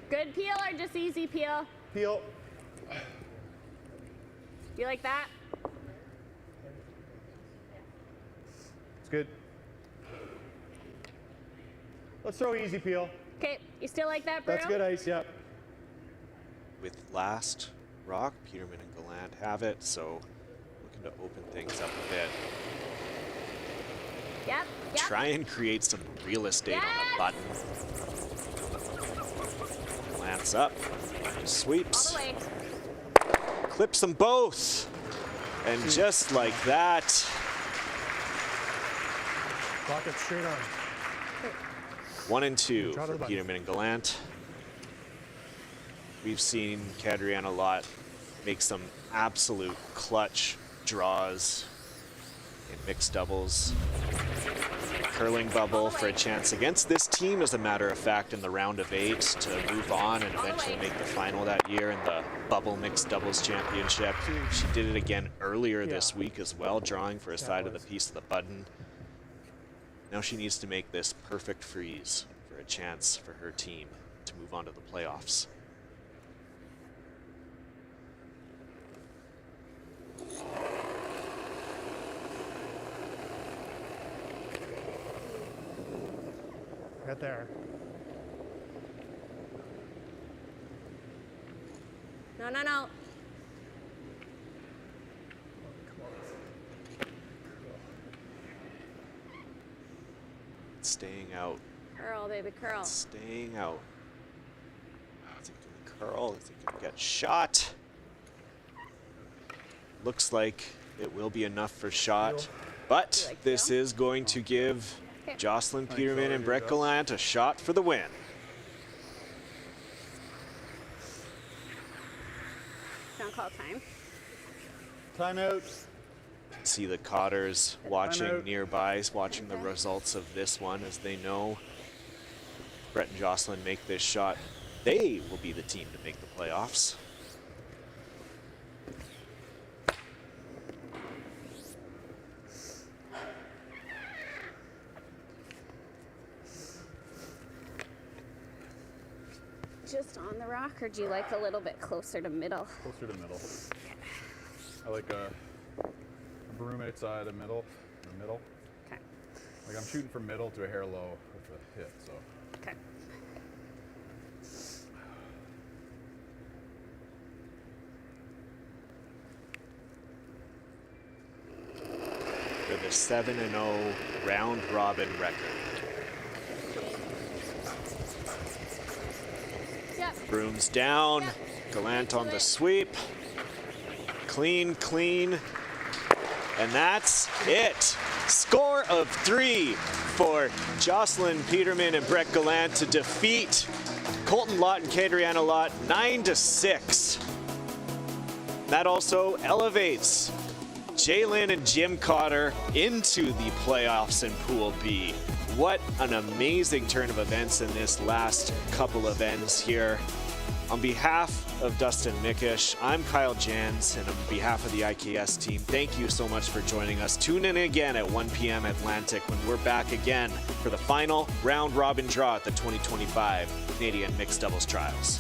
Good peel or just easy peel? Peel. You like that? It's good. Let's throw easy peel. Okay, you still like that, Brew? That's good ice, yeah. With last rock, Peterman and Gallant have it, so looking to open things up a bit. Yep, yep. Try and create some real estate on the button. Gallant's up, sweeps, All the way. clips them both, and just like that, Lock it straight on. 1 and 2 Draw to for the button. Peterman and Gallant. We've seen Kadriana a lot make some absolute clutch draws in mixed doubles. Curling bubble for a chance against this team, as a matter of fact, in the round of 8 to move on and eventually make the final that year in the bubble mixed doubles championship. She did it again earlier this week as well, drawing for a side of the piece of the button. Now she needs to make this perfect freeze for a chance for her team to move on to the playoffs. Right there. No, no, no. Staying out. Curl, baby, curl. Staying out. Is it going to curl? Is it going to get shot? Looks like it will be enough for shot. But this is going to give Jocelyn Peterman and Brett Gallant a shot for the win. Don't call time. Timeout. See the Cotters watching Timeout. nearby, watching the results of this one, as they know Brett and Jocelyn make this shot. They will be the team to make the playoffs. Just on the rock, or do you like a little bit closer to middle? Closer to middle. I like a broom outside of middle. Okay. Like I'm shooting from middle to a hair low with a hit, so. Okay. For the 7-0 round robin record. Yep. Brooms down, Gallant on the sweep. Clean, clean. And that's it. Score of 3 for Jocelyn Peterman and Brett Gallant to defeat Colton Lott and Kadriana Lott 9-6. That also elevates Jalen and Jim Cotter into the playoffs in Pool B. What an amazing turn of events in this last couple of ends here. On behalf of Dustin Mickish, I'm Kyle Jans, and on behalf of the IKS team, thank you so much for joining us. Tune in again at 1 p.m. Atlantic when we're back again for the final round-robin draw at the 2025 Canadian Mixed Doubles Trials.